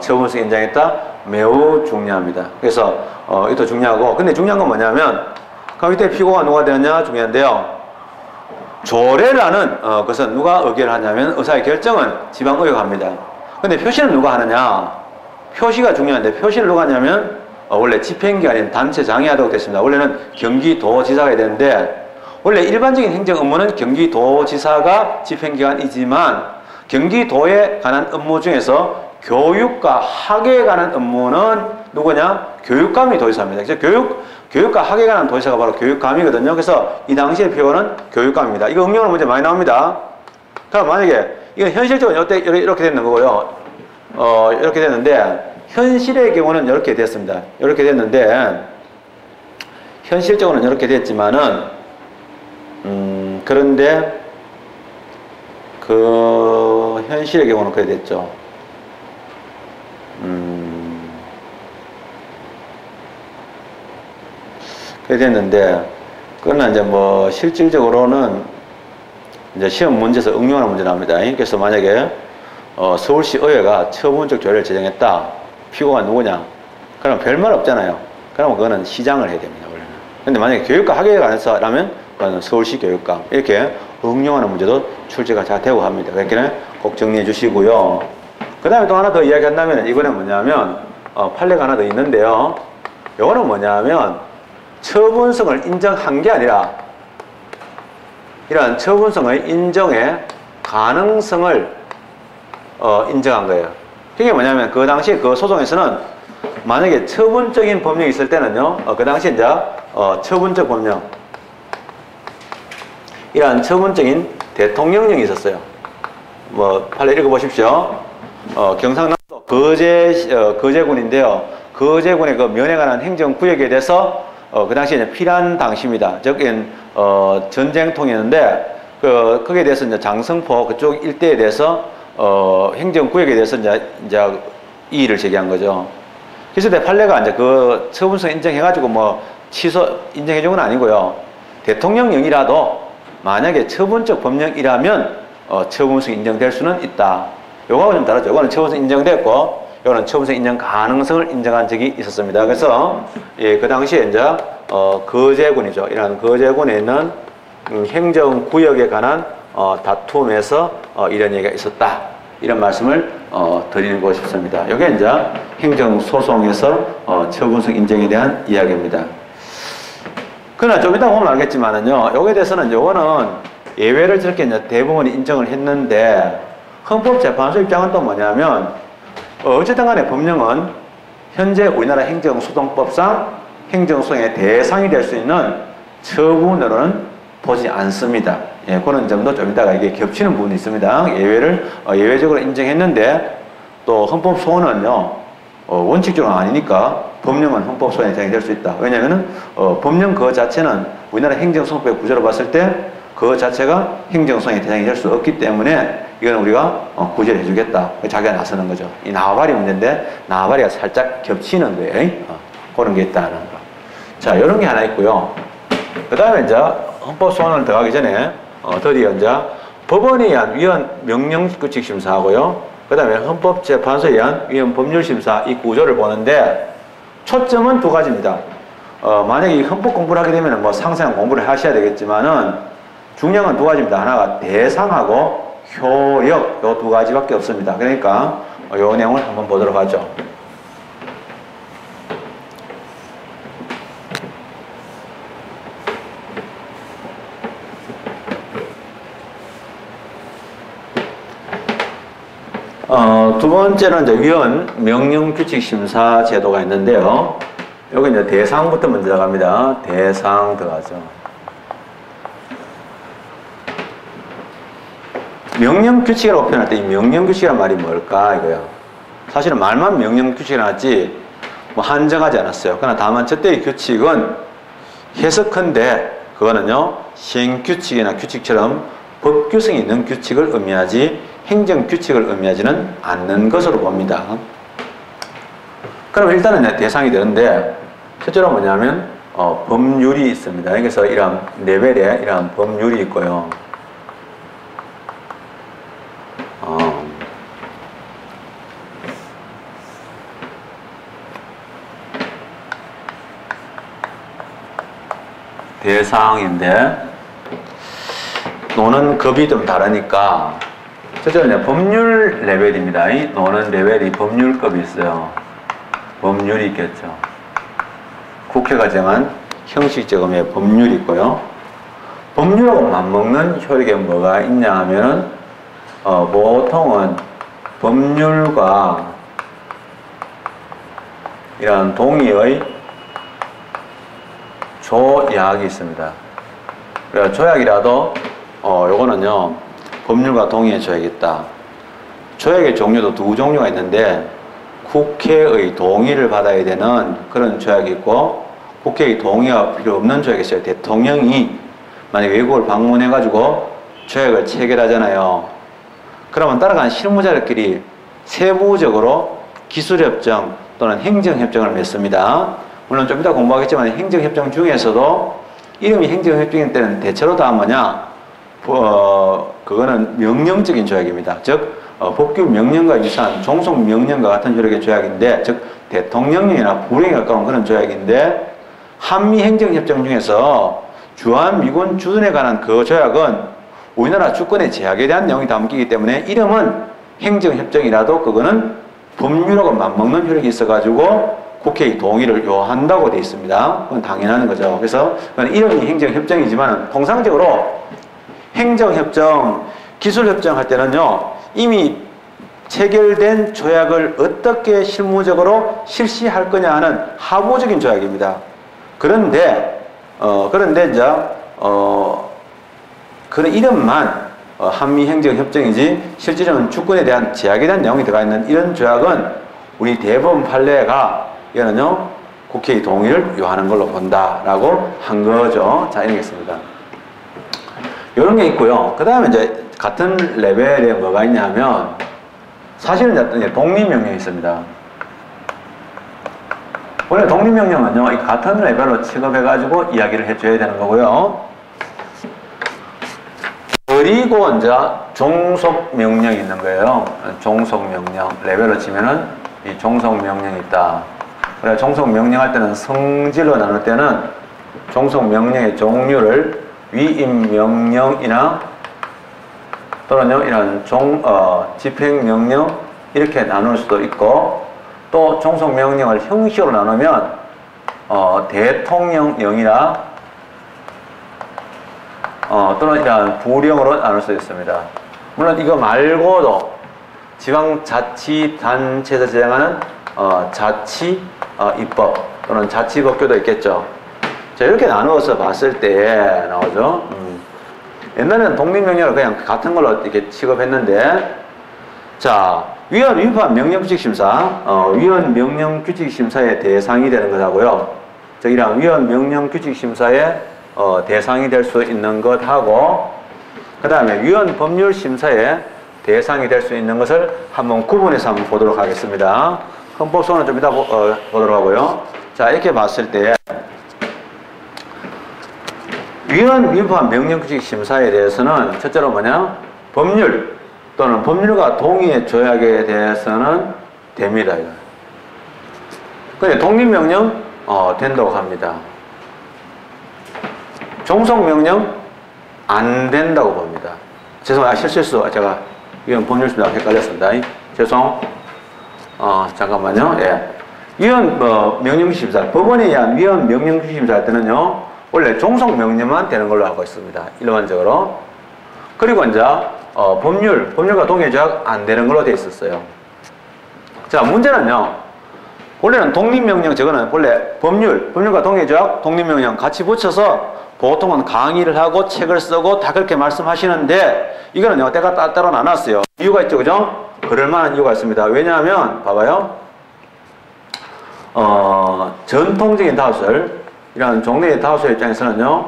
처분성 인정했다, 매우 중요합니다. 그래서 이것도 중요하고, 근데 중요한 건 뭐냐면 그럼 이때 피고가 누가 되느냐 중요한데요. 조례라는 것은 누가 의결을 하냐면 의사의 결정은 지방의회가 합니다. 근데 표시는 누가 하느냐? 표시가 중요한데 표시를 누가 하냐면 원래 집행기관인 단체장이 하도록 됐습니다. 원래는 경기도지사가 해야 되는데, 원래 일반적인 행정 업무는 경기도지사가 집행기관이지만 경기도에 관한 업무 중에서 교육과 학에 관한 업무는 누구냐? 교육감이 도지사입니다. 그래서 교육과 학에 관한 도지사가 바로 교육감이거든요. 그래서 이 당시의 표현은 교육감입니다. 이거 응용으로 문제 많이 나옵니다. 그럼 만약에 이건 현실적으로 이렇게 되는 거고요. 이렇게 됐는데 현실의 경우는 이렇게 됐습니다. 이렇게 됐는데 현실적으로는 이렇게 됐지만은 그런데 그 현실의 경우는 그래 됐죠. 그래 됐는데 그러나 이제 뭐 실질적으로는 이제 시험 문제에서 응용하는 문제 나옵니다. 그래서 만약에 서울시 의회가 처분적 조례를 제정했다. 피고가 누구냐? 그럼 별말 없잖아요. 그러면 그거는 시장을 해야 됩니다. 원래는. 근데 만약에 교육과 학예에 관해서라면 그거는 서울시 교육감. 이렇게 응용하는 문제도 출제가 잘 되고 합니다. 그렇게 꼭 정리해 주시고요. 그 다음에 또 하나 더 이야기한다면 이번에 뭐냐면 판례가 하나 더 있는데요. 이거는 뭐냐면 처분성을 인정한 게 아니라 이러한 처분성의 인정의 가능성을 인정한 거예요. 그게 뭐냐면 그 당시 그 소송에서는 만약에 처분적인 법령이 있을 때는요, 그 당시 이제 처분적 법령, 이러한 처분적인 대통령령이 있었어요. 뭐 판례 읽어보십시오. 경상남도 거제군인데요. 거제군의 그 면에 관한 행정구역에 대해서 그 당시에 이제 필안 당시입니다. 즉 전쟁통이었는데 거기에 대해서 이제 장성포 그쪽 일대에 대해서 행정구역에 대해서 이제 이의를 제기한 거죠. 그래서 내 판례가 이제 그 처분성 인정해가지고 뭐 취소 인정해준 건 아니고요. 대통령령이라도 만약에 처분적 법령이라면 처분성 인정될 수는 있다. 요거하고 좀 다르죠. 요거는 처분성 인정됐고, 요거는 처분성 인정 가능성을 인정한 적이 있었습니다. 그래서 예, 그 당시에 이제 거제군이죠. 이런 거제군에 있는 행정구역에 관한 다툼에서 이런 얘기가 있었다. 이런 말씀을 드리고 싶습니다. 이게 이제 행정소송에서 처분성 인정에 대한 이야기입니다. 그러나 좀 이따 보면 알겠지만은요, 여기에 대해서는 요거는 예외를 저렇게 이제 대부분이 인정을 했는데, 헌법재판소 입장은 또 뭐냐면, 어쨌든 간에 법령은 현재 우리나라 행정소송법상 행정소송의 대상이 될 수 있는 처분으로는 보지 않습니다. 예, 그런 점도 좀 이따가 이게 겹치는 부분이 있습니다. 예외를, 예외적으로 인정했는데, 또 헌법소원은요, 원칙적으로 아니니까 법령은 헌법소원에 대상이 될 수 있다. 왜냐면은, 법령 그 자체는 우리나라 행정소송법 구조로 봤을 때 그 자체가 행정소송의 대상이 될 수 없기 때문에 이건 우리가 구제를 해주겠다. 자기가 나서는 거죠. 이 나와바리 문제인데 나와바리가 살짝 겹치는 거예요. 그런 게 있다는 거. 자, 이런 게 하나 있고요. 그 다음에 이제 헌법소원을 들어가기 전에 드디어 이제 법원에 의한 위헌 명령규칙 심사하고요. 그 다음에 헌법재판소에 의한 위헌 법률심사 이 구조를 보는데 초점은 두 가지입니다. 만약에 이 헌법 공부를 하게 되면 뭐 상세한 공부를 하셔야 되겠지만은 중요한 건 두 가지입니다. 하나가 대상하고 효력 요 두 가지밖에 없습니다. 그러니까 요 내용을 한번 보도록 하죠. 두 번째는 이제 위헌 명령규칙 심사 제도가 있는데요. 여기 이제 대상부터 먼저 들어갑니다. 대상 들어가죠. 명령규칙이라고 표현할 때 이 명령규칙이란 말이 뭘까 이거요. 사실은 말만 명령규칙이라 하지 뭐 한정하지 않았어요. 그러나 다만 저때의 규칙은 해석한데 그거는요 시행규칙이나 규칙처럼 법규성이 있는 규칙을 의미하지 행정규칙을 의미하지는 않는 것으로 봅니다. 그럼 일단은 대상이 되는데 실제로 뭐냐면 법률이 있습니다. 그래서 이런 레벨에 이런 법률이 있고요. 대상인데 노는 급이 좀 다르니까 실제로 법률 레벨입니다. 노는 레벨이 법률급이 있어요. 법률이 있겠죠. 국회가 정한 형식적 의미의 법률이 있고요. 법률하고 맞먹는 효력에 뭐가 있냐 하면은 보통은 법률과 이런 동의의 조약이 있습니다. 그래서 조약이라도 요거는요 법률과 동의의 조약이 있다. 조약의 종류도 두 종류가 있는데 국회의 동의를 받아야 되는 그런 조약이 있고 국회의 동의가 필요 없는 조약이 있어요. 대통령이 만약에 외국을 방문해 가지고 조약을 체결하잖아요. 그러면 따라가는 실무자들끼리 세부적으로 기술협정 또는 행정협정을 맺습니다. 물론 좀 이따 공부하겠지만 행정협정 중에서도 이름이 행정협정일 때는 대체로 다 뭐냐 그거는 명령적인 조약입니다. 즉 법규 명령과 유사한 종속 명령과 같은 효력의 조약인데 즉 대통령령이나 불행에 가까운 그런 조약인데 한미 행정협정 중에서 주한미군 주둔에 관한 그 조약은 우리나라 주권의 제약에 대한 내용이 담기기 때문에 이름은 행정협정이라도 그거는 법률하고 맞먹는 효력이 있어가지고 국회의 동의를 요한다고 되어 있습니다. 그건 당연한 거죠. 그래서 이름이 행정협정이지만 통상적으로 행정협정, 기술협정 할 때는요 이미 체결된 조약을 어떻게 실무적으로 실시할 거냐 하는 하부적인 조약입니다. 그런데 이제 그런 이름만 한미 행정협정이지 실질적으로 주권에 대한 제약에 대한 내용이 들어가 있는 이런 조약은 우리 대법원 판례가 이거는요 국회의 동의를 요하는 걸로 본다라고 한 거죠. 자, 이러겠습니다. 이런 게 있고요. 그 다음에 이제 같은 레벨에 뭐가 있냐면 사실은 이제 독립명령이 있습니다. 원래 독립명령은요 이 같은 레벨로 취급해가지고 이야기를 해줘야 되는 거고요. 그리고 이제 종속명령이 있는 거예요. 종속명령. 레벨로 치면은 이 종속명령이 있다. 그래, 종속명령 할 때는 성질로 나눌 때는 종속명령의 종류를 위임명령이나 또는 이런 집행명령 이렇게 나눌 수도 있고, 또 종속명령을 형식으로 나누면 대통령령이나 또는 이런 부령으로 나눌 수 있습니다. 물론 이거 말고도 지방자치단체에서 제정하는 자치입법 또는 자치법규도 있겠죠. 자, 이렇게 나누어서 봤을 때 나오죠. 옛날에는 독립명령을 그냥 같은 걸로 이렇게 취급했는데, 자, 위헌 위반 명령규칙심사, 위헌 명령규칙심사의 대상이 되는 것하고요. 이런 위헌 명령규칙심사의 대상이 될 수 있는 것하고, 그 다음에 위헌 법률심사의 대상이 될 수 있는 것을 한번 구분해서 한번 보도록 하겠습니다. 헌법소원은 좀 이따 보도록 하고요. 자, 이렇게 봤을 때 위헌 위반 명령규칙 심사에 대해서는 첫째로 뭐냐? 법률 또는 법률과 동의의 조약에 대해서는 됩니다. 근데 독립명령 된다고 합니다. 종속명령 안 된다고 봅니다. 죄송합니다. 실수. 제가 위헌 법률심사 헷갈렸습니다. 죄송. 잠깐만요. 예. 위헌 명령규칙 심사, 법원에 의한 위헌 명령규칙 심사 할 때는요, 원래 종속명령만 되는 걸로 알고 있습니다. 일반적으로. 그리고 이제 법률과 동의 조약 안 되는 걸로 되어 있었어요. 자, 문제는요, 원래는 독립명령, 저거는 원래 법률과 동의 조약, 독립명령 같이 붙여서 보통은 강의를 하고 책을 쓰고 다 그렇게 말씀하시는데, 이거는요, 때가 따로 나눴어요. 이유가 있죠, 그죠? 그럴만한 이유가 있습니다. 왜냐하면 봐봐요, 전통적인 다수설, 이런 종래의 다수의 입장에서는요,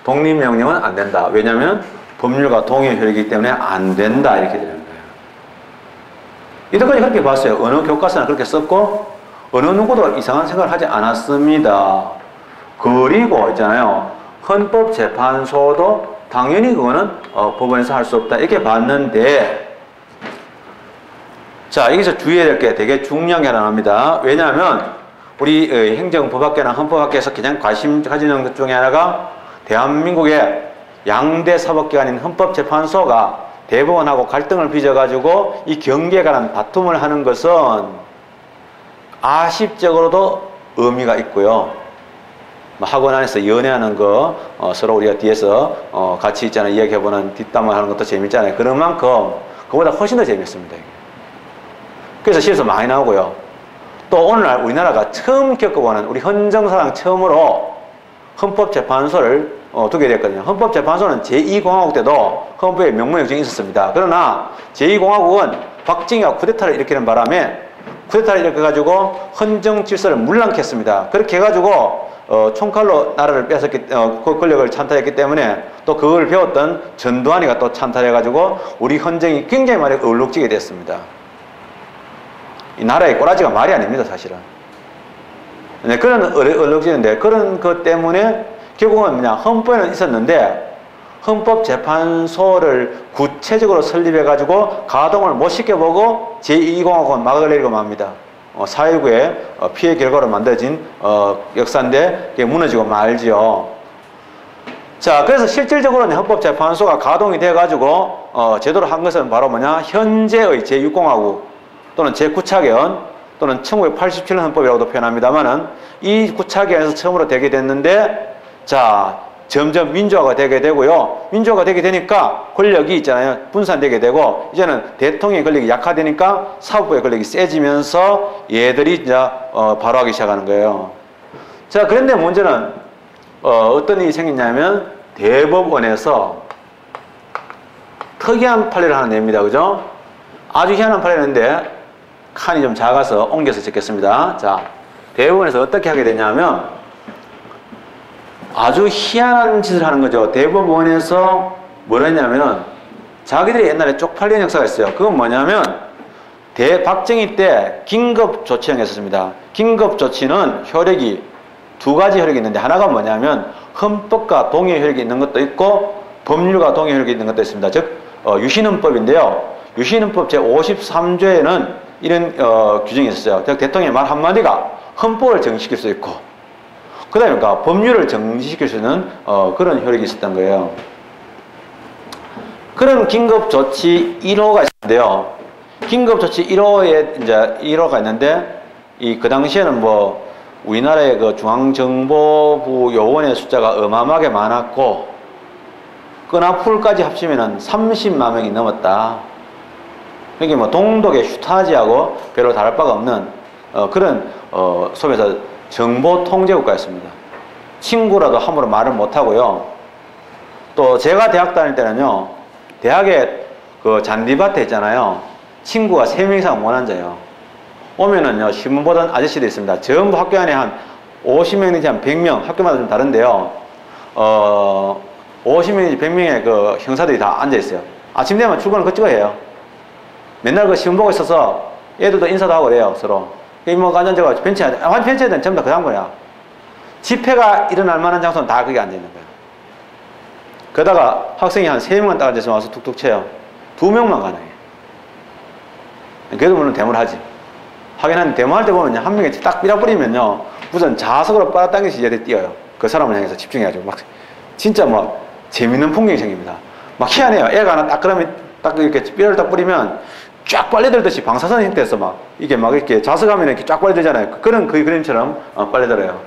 독립명령은 안 된다. 왜냐하면 법률과 동의 효력이기 때문에 안 된다. 이렇게 되는 거예요. 이때까지 그렇게 봤어요. 어느 교과서나 그렇게 썼고, 어느 누구도 이상한 생각을 하지 않았습니다. 그리고 있잖아요, 헌법재판소도 당연히 그거는 법원에서 할 수 없다. 이렇게 봤는데, 자, 여기서 주의해야 될 게 되게 중요한 게 하나 나옵니다. 왜냐하면 우리 행정법학계나 헌법학계에서 가장 관심 가지는 것 중에 하나가 대한민국의 양대 사법기관인 헌법재판소가 대법원하고 갈등을 빚어가지고 이 경계에 관한 다툼을 하는 것은 아십적으로도 의미가 있고요. 학원 안에서 연애하는 거 서로 우리가 뒤에서 같이 있잖아요. 이야기해보는 뒷담화 하는 것도 재밌잖아요. 그런 만큼 그보다 훨씬 더 재밌습니다. 그래서 시에서 많이 나오고요. 또 오늘날 우리나라가 처음 겪어보는, 우리 헌정사상 처음으로 헌법재판소를 두게 됐거든요. 헌법재판소는 제2공화국 때도 헌법에 명문역정이 있었습니다. 그러나 제2공화국은 박정희가 쿠데타를 일으키는 바람에 쿠데타를 일으켜가지고 헌정질서를 물랑케 했습니다. 그렇게 해가지고 총칼로 나라를 뺏었기, 그 권력을 찬탈했기 때문에 또 그걸 배웠던 전두환이가 또 찬탈해가지고 우리 헌정이 굉장히 많이 얼룩지게 됐습니다. 이 나라의 꼬라지가 말이 아닙니다, 사실은. 네, 그런 얼룩지는데, 그런 것 때문에 결국은 그냥 헌법에는 있었는데, 헌법재판소를 구체적으로 설립해가지고 가동을 못 시켜보고 제2공화국은 막아내리고 맙니다. 4.19의 피해 결과로 만들어진 역사인데, 그게 무너지고 말지요. 자, 그래서 실질적으로는 헌법재판소가 가동이 돼가지고 제도로 한 것은 바로 뭐냐, 현재의 제6공화국 또는 제9차견 또는 1987년 헌법이라고도 표현합니다만은 이 9차견에서 처음으로 되게 됐는데, 자, 점점 민주화가 되게 되고요. 민주화가 되게 되니까 권력이 있잖아요. 분산되게 되고, 이제는 대통령의 권력이 약화되니까 사법부의 권력이 세지면서 얘들이 이제 발효하기 시작하는 거예요. 자, 그런데 문제는 어떤 일이 생겼냐면 대법원에서 특이한 판례를 하나 냅니다. 그죠? 아주 희한한 판례인데 칸이 좀 작아서 옮겨서 적겠습니다. 자, 대법원에서 어떻게 하게 되냐면 아주 희한한 짓을 하는 거죠. 대법원에서 뭘 했냐면 자기들이 옛날에 쪽팔린 역사가 있어요. 그건 뭐냐면 박정희 때 긴급조치령이 있었습니다. 긴급조치는 효력이 두 가지 효력이 있는데, 하나가 뭐냐면 헌법과 동의 효력이 있는 것도 있고 법률과 동의 효력이 있는 것도 있습니다. 즉 유신헌법인데요. 유신헌법 제53조에는 이런 규정이 있었어요. 즉 대통령의 말 한마디가 헌법을 정지시킬 수 있고 그 다음에 법률을 정지시킬 수 있는 그런 효력이 있었던 거예요. 그런 긴급조치 1호가 있는데요. 긴급조치 1호에 이제 1호가 있는데 그 당시에는 뭐 우리나라의 그 중앙정보부 요원의 숫자가 어마어마하게 많았고 끈앞풀까지 합치면은 30만 명이 넘었다. 이게 뭐 동독의 슈타지하고 별로 다를 바가 없는 그런 소위에서 정보 통제 국가였습니다. 친구라도 함부로 말을 못 하고요. 또 제가 대학 다닐 때는요. 대학에 그 잔디밭에 있잖아요. 친구가 3명 이상 못 앉아요. 오면은요. 신문 보던 아저씨도 있습니다. 전부 학교 안에 한 50명 내지 한 100명 학교마다 좀 다른데요. 50명인지 100명의 그 형사들이 다 앉아있어요. 아침 되면 출근을 그쪽으로 해요. 맨날 그 시험 보고 있어서 애들도 인사도 하고 그래요, 서로. 이모가 앉아가지고 벤치에, 벤치에는 전부 다 그 장소야. 집회가 일어날 만한 장소는 다 거기 앉아있는 거예요. 그러다가 학생이 한 3명만 딱 앉아서 와서 툭툭 쳐요. 2명만 가능해요. 그래도 물론 데모를 하지. 하긴 한데 데모할 때 보면 한 명이 딱 삐라버리면요. 무슨 자석으로 빨아당기시 이제 뛰어요. 그 사람을 향해서 집중해가지고 막 진짜 막 재밌는 풍경이 생깁니다. 막 희한해요. 애가 하나 딱 그러면 딱 이렇게 삐를 딱 뿌리면 쫙 빨려들듯이 방사선 형태에서 막 이게 막 이렇게 자석하면 이렇게 쫙 빨려들잖아요. 그런 그 그림처럼 빨려들어요.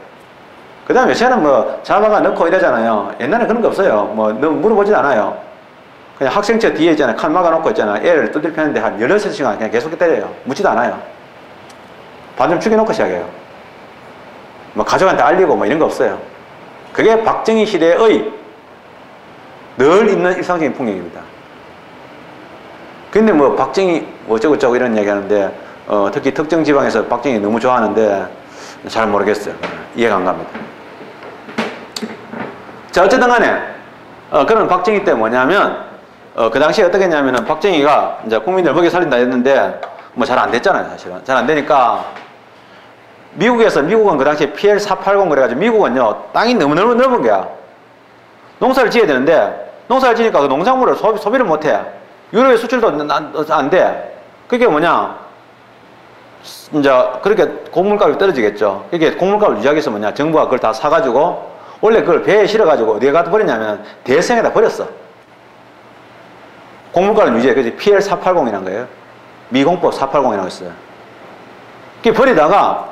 그 다음에 요새는 뭐 자막아 넣고 이러잖아요. 옛날에 그런 거 없어요. 뭐 너무 물어보진 않아요. 그냥 학생처 뒤에 있잖아요. 칸 막아놓고 있잖아요. 애를 두들 펴는데 한 16시간 그냥 계속 때려요. 묻지도 않아요. 반좀 죽여놓고 시작해요. 뭐 가족한테 알리고 뭐 이런 거 없어요. 그게 박정희 시대의 늘 있는 일상적인 풍경입니다. 근데 뭐 박정희 어쩌고저쩌고 이런 얘기 하는데 특히 특정 지방에서 박정희 너무 좋아하는데 잘 모르겠어요. 이해가 안 갑니다. 자, 어쨌든 간에 그런 박정희 때 뭐냐면 그 당시에 어떻게 했냐면은 박정희가 이제 국민들 먹여 살린다 했는데 뭐 잘 안 됐잖아요. 사실은 잘 안 되니까 미국은 그 당시에 PL480 그래가지고 미국은요 땅이 너무너무 넓은 거야. 농사를 지어야 되는데 농사를 지니까 그 농작물을 소비를 못해. 유럽에 수출도 안 돼. 그게 뭐냐 이제 그렇게 곡물값이 떨어지겠죠. 이게 곡물값을 유지하기 위해서 뭐냐 정부가 그걸 다 사가지고 원래 그걸 배에 실어가지고 어디에 갖다 버렸냐면 대성에다 버렸어. 곡물값을 유지해. 그래서 PL480이라는 거예요. 미공법 480이라고 했어요. 그게 버리다가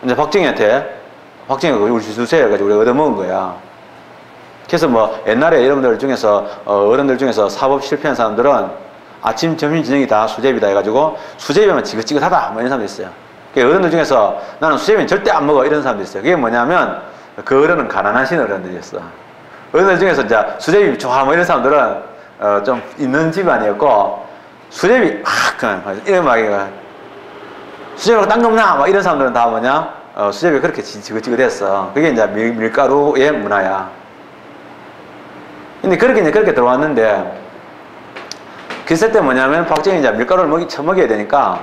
이제 박정희가 우리 주세요 해가지고 우리가 얻어먹은 거야. 그래서 뭐 옛날에 여러분들 중에서 어른들 중에서 사법 실패한 사람들은 아침, 점심, 저녁이 다 수제비다 해가지고 수제비면 지긋지긋하다 뭐 이런 사람도 있어요. 어른들 중에서 나는 수제비는 절대 안 먹어 이런 사람도 있어요. 그게 뭐냐면 그 어른은 가난하신 어른들이었어. 어른들 중에서 이제 수제비 좋아 뭐 이런 사람들은 좀 있는 집안이었고 수제비 그냥 이런 막 수제비가 딴 거 없나 막 이런 사람들은 다 뭐냐 수제비가 그렇게 지긋지긋했어. 그게 이제 밀가루의 문화야. 근데 그렇게 들어왔는데 그랬을 때 뭐냐면 박정희 이제 밀가루를 처먹여야 되니까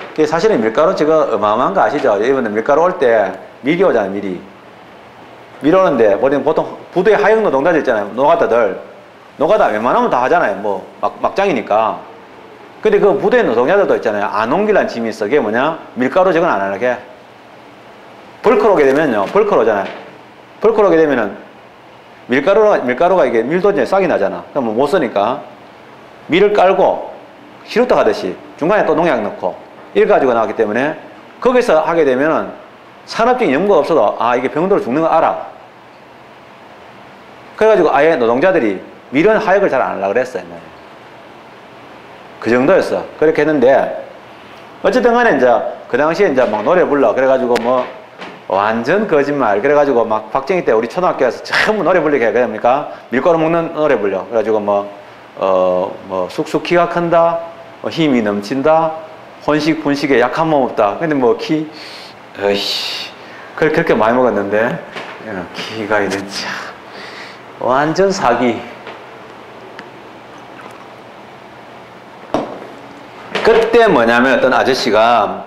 그게 사실은 밀가루 저거 어마어마한 거 아시죠? 여러분들 밀가루 올 때 밀이 오잖아요. 밀 오는데 보통 부두에 하역 노동자들 있잖아요. 노가다들 노가다 웬만하면 다 하잖아요. 뭐 막장이니까. 근데 그 부두에 노동자들도 있잖아요. 안 옮기란 짐이 있어. 그게 뭐냐? 밀가루 저건 안 하게. 벌크로 오게 되면요. 벌크로 오잖아요. 벌크로 오게 되면은 밀가루가 이게 밀도 이제 싹이 나잖아. 그럼 뭐 못 쓰니까 밀을 깔고 시루떡 하듯이 중간에 또 농약 넣고 이걸 가지고 나왔기 때문에 거기서 하게 되면은 산업적인 연구가 없어도 이게 병으로 죽는 거 알아. 그래가지고 아예 노동자들이 밀은 하역을 잘 안 하려고 그랬어요. 그 정도였어. 그렇게 했는데 어쨌든 간에 이제 그 당시에 이제 막 노래 불러. 그래가지고 뭐 완전 거짓말. 그래가지고 막 박정희 때 우리 초등학교에서 전부 노래 부르게 해야 됩니까? 밀가루 먹는 노래 불려. 그래가지고 뭐 쑥쑥 키가 큰다. 힘이 넘친다. 혼식 분식에 약한 몸 없다. 근데 뭐 그렇게 많이 먹었는데 키가 이런 참 완전 사기. 그때 뭐냐면 어떤 아저씨가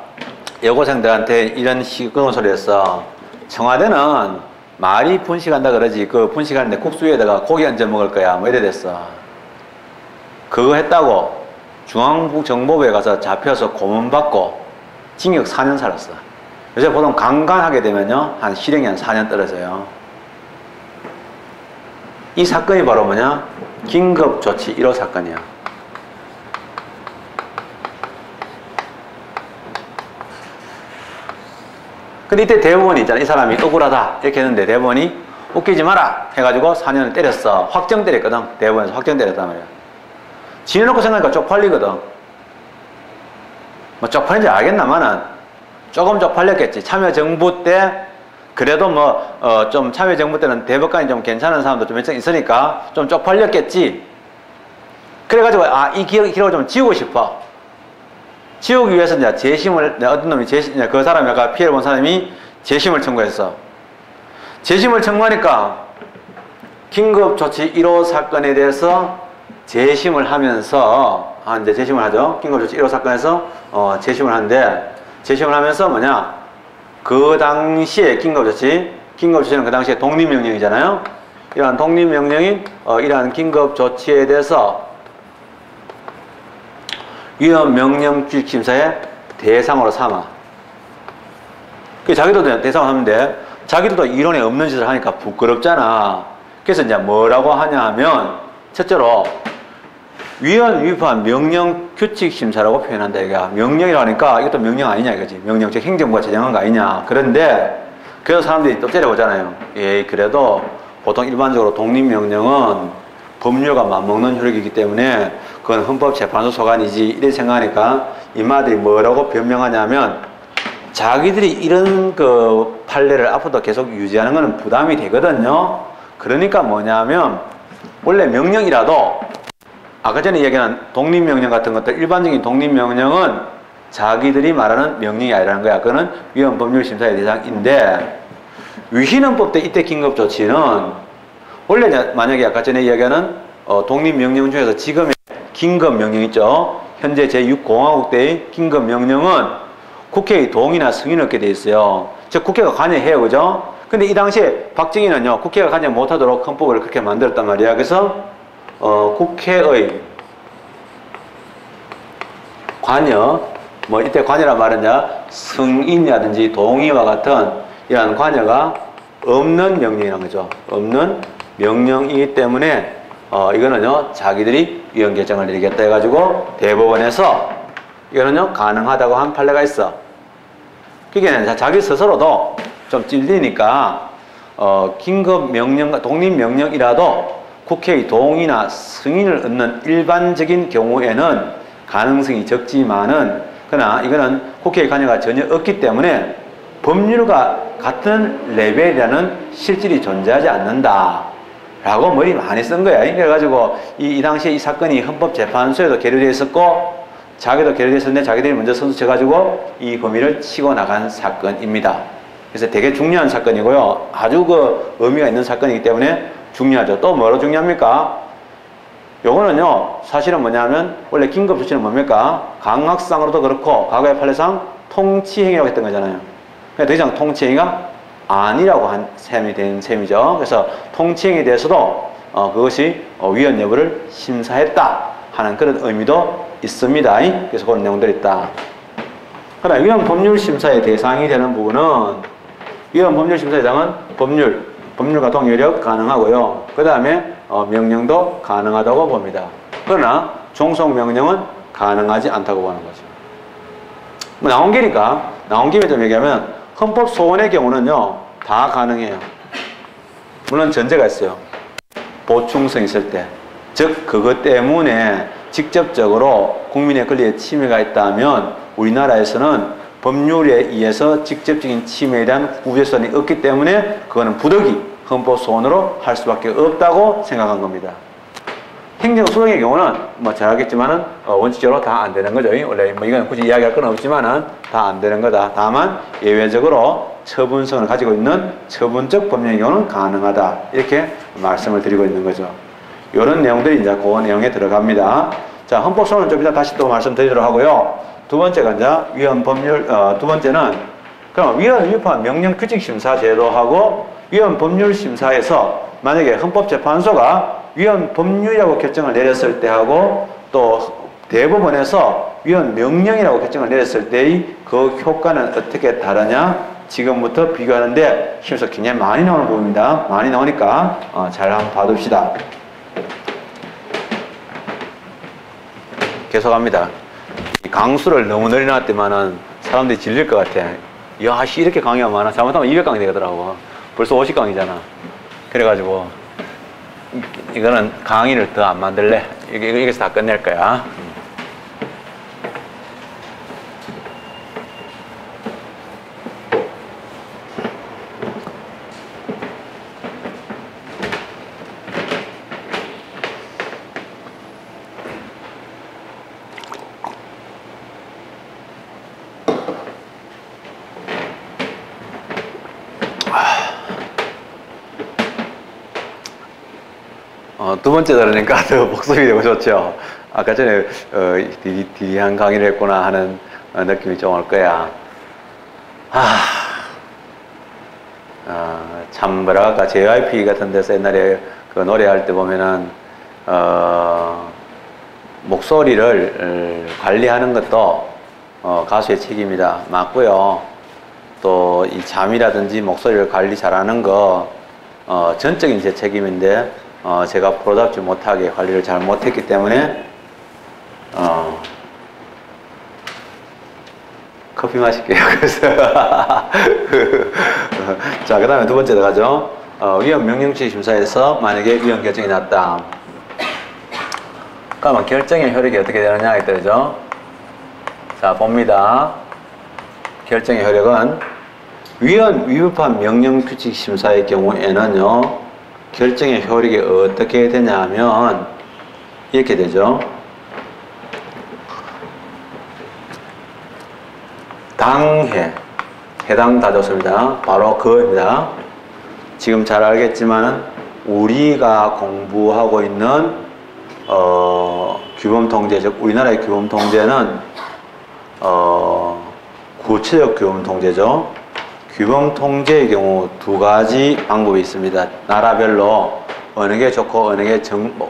여고생들한테 이런 시끄러운 소리 했어. 청와대는 말이 분식한다 그러지. 그 분식하는데 국수 위에다가 고기 얹어 먹을 거야. 뭐 이래 됐어. 그거 했다고 중앙정보부에 가서 잡혀서 고문받고 징역 4년 살았어. 요새 보통 강간하게 되면요, 한 실형이 한 4년 떨어져요. 이 사건이 바로 뭐냐? 긴급조치 1호 사건이야. 근데 이때 대법원이 있잖아. 이 사람이 억울하다. 이렇게 했는데 대법원이 웃기지 마라. 해가지고 4년을 때렸어. 확정 때렸거든. 대법원에서 확정 때렸단 말이야. 지내놓고 생각하니까 쪽팔리거든. 뭐 쪽팔린지 알겠나마는 조금 쪽팔렸겠지. 참여정부 때 그래도 좀 참여정부 때는 대법관이 좀 괜찮은 사람도 좀 있으니까 좀 쪽팔렸겠지. 그래가지고 이 기록을 좀 지우고 싶어. 지우기 위해서 이제 재심을, 어떤 놈이 그 사람이 아까 피해를 본 사람이 재심을 청구했어. 재심을 청구하니까 긴급조치 1호 사건에 대해서 재심을 하면서, 이제 재심을 하죠. 긴급조치 1호 사건에서, 재심을 하는데, 재심을 하면서 뭐냐? 그 당시에 긴급조치는 그 당시에 독립명령이잖아요. 이러한 독립명령인, 이러한 긴급조치에 대해서 위헌명령규칙심사의 대상으로 삼아. 자기도 대상으로 하는데, 자기도 이론에 없는 짓을 하니까 부끄럽잖아. 그래서 이제 뭐라고 하냐 하면, 첫째로, 위헌 위반 명령 규칙 심사라고 표현한다 이거. 명령이라고 하니까 이것도 명령 아니냐 이거지. 명령 즉 행정부가 제정한 거 아니냐. 그런데 그래서 사람들이 또 때려보잖아요. 그래도 보통 일반적으로 독립명령은 법률과 맞먹는 효력이기 때문에 그건 헌법재판소 소관이지 이렇게 생각하니까 이마들이 뭐라고 변명하냐면 자기들이 이런 그 판례를 앞으로도 계속 유지하는 것은 부담이 되거든요. 그러니까 뭐냐면 원래 명령이라도 아까 전에 얘기한 독립명령 같은 것들, 일반적인 독립명령은 자기들이 말하는 명령이 아니라는 거야. 그거는 위헌법률심사의 대상인데, 위헌법 때 이때 긴급조치는, 원래 만약에 아까 전에 이야기하는 독립명령 중에서 지금의 긴급명령 있죠. 현재 제6공화국 때의 긴급명령은 국회의 동의나 승인을 얻게 돼 있어요. 즉, 국회가 관여해요. 그죠? 근데 이 당시에 박정희는요, 국회가 관여 못하도록 헌법을 그렇게 만들었단 말이야. 그래서 국회의 관여, 이때 관여란 말은요, 승인이라든지 동의와 같은 이러한 관여가 없는 명령이라는 거죠. 없는 명령이기 때문에, 이거는요, 자기들이 위헌 결정을 내리겠다 해가지고 대법원에서 이거는요, 가능하다고 한 판례가 있어. 그게 자기 스스로도 좀 찔리니까, 긴급명령, 독립명령이라도 국회의 동의나 승인을 얻는 일반적인 경우에는 가능성이 적지만은 그러나 이거는 국회의 관여가 전혀 없기 때문에 법률과 같은 레벨이라는 실질이 존재하지 않는다 라고 머리 많이 쓴 거야. 그래가지고 이 당시에 이 사건이 헌법재판소에도 계류되어 있었고 자기도 계류되어 있었는데 자기들이 먼저 선수 쳐가지고 이 범위를 치고 나간 사건입니다. 그래서 되게 중요한 사건이고요. 아주 그 의미가 있는 사건이기 때문에 중요하죠. 또 뭐로 중요합니까? 요거는요, 사실은 뭐냐면, 원래 긴급조치는 뭡니까? 강학상으로도 그렇고, 과거의 판례상 통치행위라고 했던 거잖아요. 더 이상 통치행위가 아니라고 한 셈이 된 셈이죠. 그래서 통치행위에 대해서도 그것이 위헌 여부를 심사했다 하는 그런 의미도 있습니다. 그래서 그런 내용들이 있다. 그러나 위헌 법률 심사의 대상이 되는 부분은, 위헌 법률 심사의 대상은 법률과 동의력 가능하고요. 그 다음에 명령도 가능하다고 봅니다. 그러나 종속명령은 가능하지 않다고 보는 거죠. 나온 김에 좀 얘기하면 헌법소원의 경우는요, 다 가능해요. 물론 전제가 있어요. 보충성 있을 때. 즉 그것 때문에 직접적으로 국민의 권리에 침해가 있다면 우리나라에서는 법률에 의해서 직접적인 침해에 대한 우회선이 없기 때문에 그거는 부득이 헌법소원으로 할 수밖에 없다고 생각한 겁니다. 행정소송의 경우는 잘 알겠지만은 원칙적으로 다 안 되는 거죠. 원래 이건 굳이 이야기할 건 없지만은 다 안 되는 거다. 다만 예외적으로 처분성을 가지고 있는 처분적 법령의 경우는 가능하다. 이렇게 말씀을 드리고 있는 거죠. 이런 내용들이 이제 그 내용에 들어갑니다. 자, 헌법소원은 좀 이따 다시 또 말씀드리도록 하고요. 두 번째가 이제 위헌 법률, 두 번째는 그럼 위헌 위반 명령 규칙 심사 제도하고 위헌 법률 심사에서 만약에 헌법재판소가 위헌 법률이라고 결정을 내렸을 때하고 또 대법원에서 위헌 명령이라고 결정을 내렸을 때의 그 효과는 어떻게 다르냐? 지금부터 비교하는데 시험에서 굉장히 많이 나오는 부분입니다. 많이 나오니까 잘 한번 봐둡시다. 계속합니다. 이 강수를 너무 늘리 놨더만은 사람들이 질릴 것 같아. 야, 씨, 이렇게 강의가 많아. 잘못하면 200강이 되더라고. 벌써 50강이잖아. 그래가지고 이거는 강의를 더 안 만들래. 여기서 다 끝낼 거야. 두 번째 들으니까 더 복습이 되고 좋죠. 아까 전에 디디한 강의를 했구나 하는 느낌이 좀 올 거야. 참 뭐랄까 JYP 같은 데서 옛날에 그 노래할 때 보면은 목소리를 관리하는 것도 가수의 책임이다. 맞고요. 또 이 잠이라든지 목소리를 관리 잘하는 거 전적인 제 책임인데 제가 프로답지 못하게 관리를 잘 못했기 때문에 커피 마실게요. 그래서 자, 그 다음에 두 번째 들어가죠. 위헌 명령치 심사에서 만약에 위헌 결정이 났다. 그러면 결정의 효력이 어떻게 되느냐에 따르죠. 자, 봅니다. 결정의 효력은 위헌 위법한 명령 규칙 심사의 경우에는요, 결정의 효력이 어떻게 되냐 하면 이렇게 되죠. 당해, 해당 다 좋습니다. 바로 그겁니다. 지금 잘 알겠지만 우리가 공부하고 있는 규범통제, 즉 우리나라의 규범통제는 구체적 규범통제죠. 규범통제의 경우 두 가지 방법이 있습니다. 나라별로 어느 게 좋고 어느 게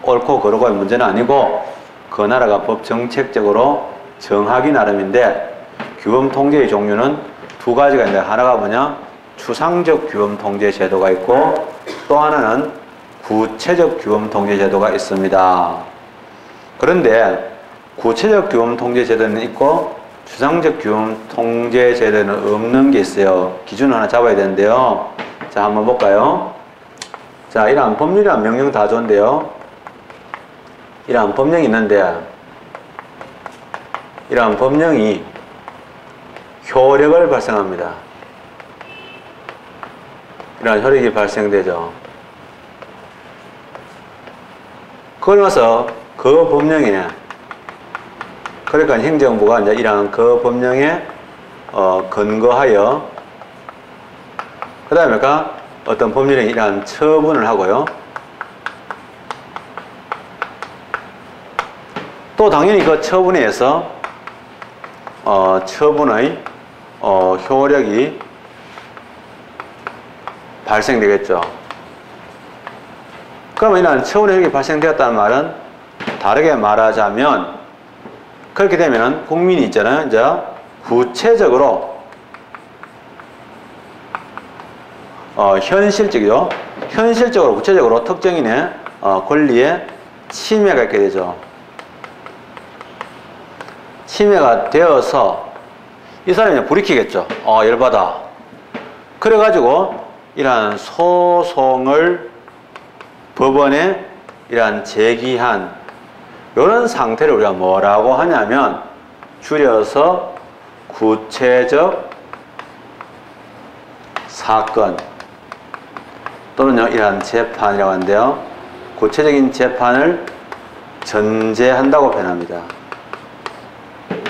옳고 그르고의 문제는 아니고 그 나라가 법 정책적으로 정하기 나름인데, 규범통제의 종류는 두 가지가 있는데 하나가 뭐냐? 추상적 규범통제 제도가 있고 또 하나는 구체적 규범통제 제도가 있습니다. 그런데 구체적 규범통제 제도는 있고 추상적 규범통제 제도는 없는 게 있어요. 기준 하나 잡아야 되는데요. 자, 한번 볼까요? 자, 이러한 법률이란 명령 다 좋은데요. 이러한 법령이 있는데 이러한 법령이 효력을 발생합니다. 이러한 효력이 발생되죠. 그러면서 그 법령이네. 그러니까 행정부가 이제 이러한 그 법령에 근거하여 그 다음에 어떤 법률에 이러한 처분을 하고요. 또 당연히 그 처분에 의해서 처분의 효력이 발생되겠죠. 그러면 이러한 처분의 효력이 발생되었다는 말은 다르게 말하자면 그렇게 되면은 국민이 있잖아요. 이제 구체적으로 현실적이죠. 현실적으로 구체적으로 특정인의 권리에 침해가 있게 되죠. 침해가 되어서 이 사람이 불이키겠죠. 열받아. 그래가지고 이러한 소송을 법원에 이러한 제기한 이런 상태를 우리가 뭐라고 하냐면 줄여서 구체적 사건 또는 이러한 재판이라고 하는데요. 구체적인 재판을 전제한다고 표현합니다.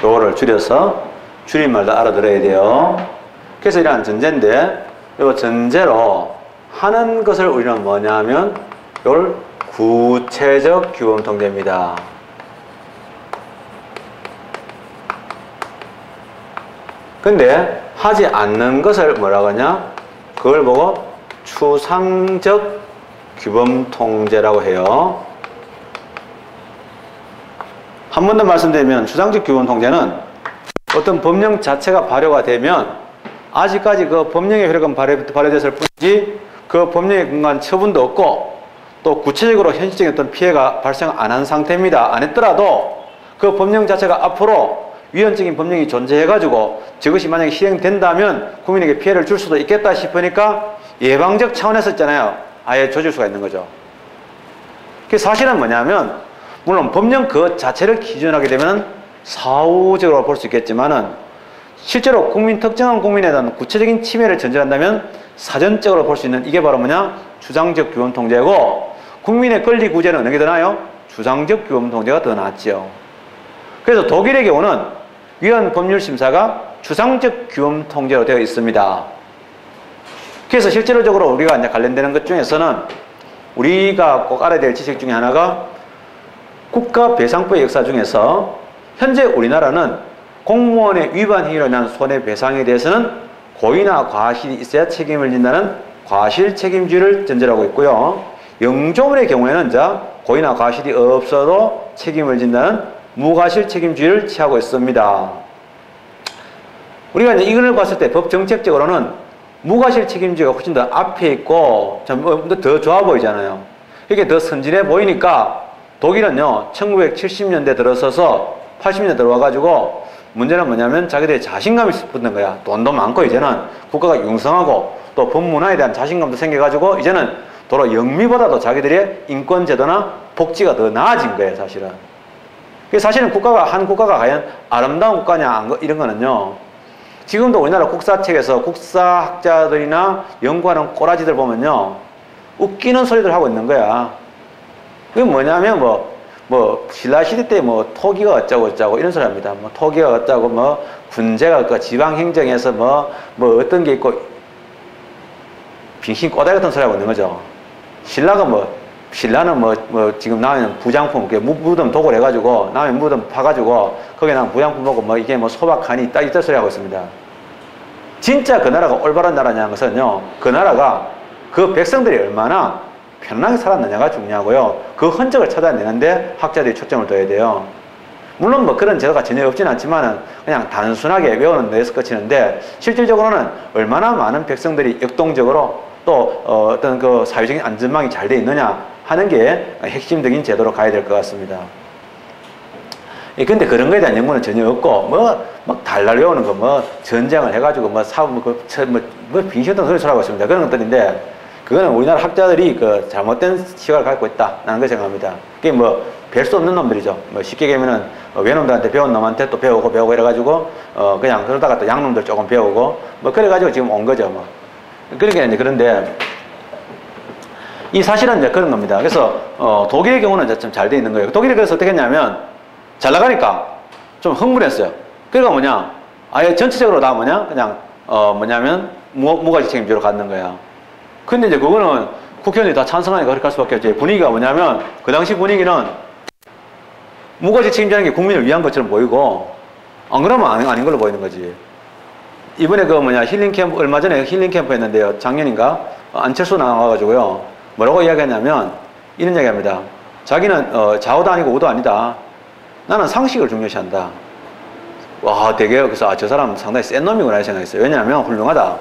요거를 줄여서 줄임말도 알아들어야 돼요. 그래서 이러한 전제인데 요 전제로 하는 것을 우리는 뭐냐면 요걸 구체적 규범통제입니다. 근데 하지 않는 것을 뭐라고 하냐? 그걸 보고 추상적 규범 통제라고 해요. 한 번 더 말씀드리면 추상적 규범 통제는 어떤 법령 자체가 발효가 되면 아직까지 그 법령의 효력은 발효됐을 뿐이지 그 법령에 근거한 처분도 없고 또 구체적으로 현실적인 어떤 피해가 발생 안 한 상태입니다. 안 했더라도 그 법령 자체가 앞으로 위헌적인 법령이 존재해가지고 저것이 만약에 시행된다면 국민에게 피해를 줄 수도 있겠다 싶으니까 예방적 차원에서 있잖아요. 아예 조질 수가 있는 거죠. 그 사실은 뭐냐면 물론 법령 그 자체를 기준하게 되면 사후적으로 볼 수 있겠지만은 실제로 특정한 국민에 대한 구체적인 침해를 전제한다면 사전적으로 볼 수 있는 이게 바로 뭐냐? 추상적 규범 통제고 국민의 권리 구제는 어느 게 더 나아요? 추상적 규범 통제가 더 낫지요. 그래서 독일의 경우는 위헌 법률 심사가 추상적 규범 통제로 되어 있습니다. 그래서 실제로적으로 우리가 이제 관련되는 것 중에서는 우리가 꼭 알아야 될 지식 중에 하나가 국가배상법의 역사 중에서 현재 우리나라는 공무원의 위반 행위로 인한 손해배상에 대해서는 고의나 과실이 있어야 책임을 진다는 과실책임주의를 전제로 하고 있고요. 영조문의 경우에는 고의나 과실이 없어도 책임을 진다는 무과실책임주의를 취하고 있습니다. 우리가 이제 이걸 봤을 때 법 정책적으로는 무과실책임주의가 훨씬 더 앞에 있고 좀 더 좋아 보이잖아요. 이게 더 선진해 보이니까 독일은요 1970년대 들어서서 80년대 들어와가지고 문제는 뭐냐면 자기들의 자신감이 붙는 거야. 돈도 많고 이제는 국가가 융성하고 또 법문화에 대한 자신감도 생겨가지고 이제는 도로 영미보다도 자기들의 인권제도나 복지가 더 나아진 거예요, 사실은. 사실은 한 국가가 과연 아름다운 국가냐 이런 거는요. 지금도 우리나라 국사책에서 국사학자들이나 연구하는 꼬라지들 보면요. 웃기는 소리들 하고 있는 거야. 그게 뭐냐면 신라시대 때 토기가 어쩌고 이런 소리 합니다. 토기가 어쩌고 군제가 어쩌고 지방행정에서 어떤 게 있고 빙신 꼬다리 같은 소리 하고 있는 거죠. 신라는 지금 나오는 부장품, 무덤 도굴 해가지고, 남의 무덤 파가지고, 거기에 나온 부장품 보고, 이게 소박하니, 딱 이딴 소리 하고 있습니다. 진짜 그 나라가 올바른 나라냐는 것은요, 그 나라가 그 백성들이 얼마나 편안하게 살았느냐가 중요하고요. 그 흔적을 찾아내는데 학자들이 초점을 둬야 돼요. 물론 그런 제도가 전혀 없지는 않지만은 그냥 단순하게 외우는 데서 그치는데, 실질적으로는 얼마나 많은 백성들이 역동적으로 또 어떤 그 사회적인 안전망이 잘 돼 있느냐 하는 게 핵심적인 제도로 가야 될 것 같습니다. 근데 그런 거에 대한 연구는 전혀 없고, 달달 외우는 거, 전쟁을 해가지고, 빙신했던 소리 하고 있습니다. 그런 것들인데, 그거는 우리나라 학자들이 잘못된 시각을 갖고 있다라는 걸 생각합니다. 그게 뵐 수 없는 놈들이죠. 쉽게 얘기하면은, 외놈들한테 배운 놈한테 또 배우고 이래가지고, 그냥 그러다가 또 양놈들 조금 배우고, 그래가지고 지금 온 거죠, 그러니까 이제 그런데, 이 사실은 이제 그런 겁니다. 그래서, 독일의 경우는 좀 잘 돼 있는 거예요. 독일이 그래서 어떻게 했냐면, 잘 나가니까 좀 흥분했어요. 그러니까 아예 전체적으로 다 그냥, 무가지 책임제로 갖는 거야. 근데 이제 그거는 국회의원이 다 찬성하니까 그렇게 할 수밖에 없지. 분위기가 그 당시 분위기는 무가지 책임제라는 게 국민을 위한 것처럼 보이고, 안 그러면 아닌 걸로 보이는 거지. 이번에 힐링 캠프, 얼마 전에 힐링 캠프 했는데요. 작년인가? 안철수 나와가지고요. 뭐라고 이야기했냐면, 이런 이야기 합니다. 자기는, 좌우도 아니고 우도 아니다. 나는 상식을 중요시한다. 와, 되게, 그래서, 저 사람 상당히 센 놈이구나, 생각했어요. 왜냐하면 훌륭하다.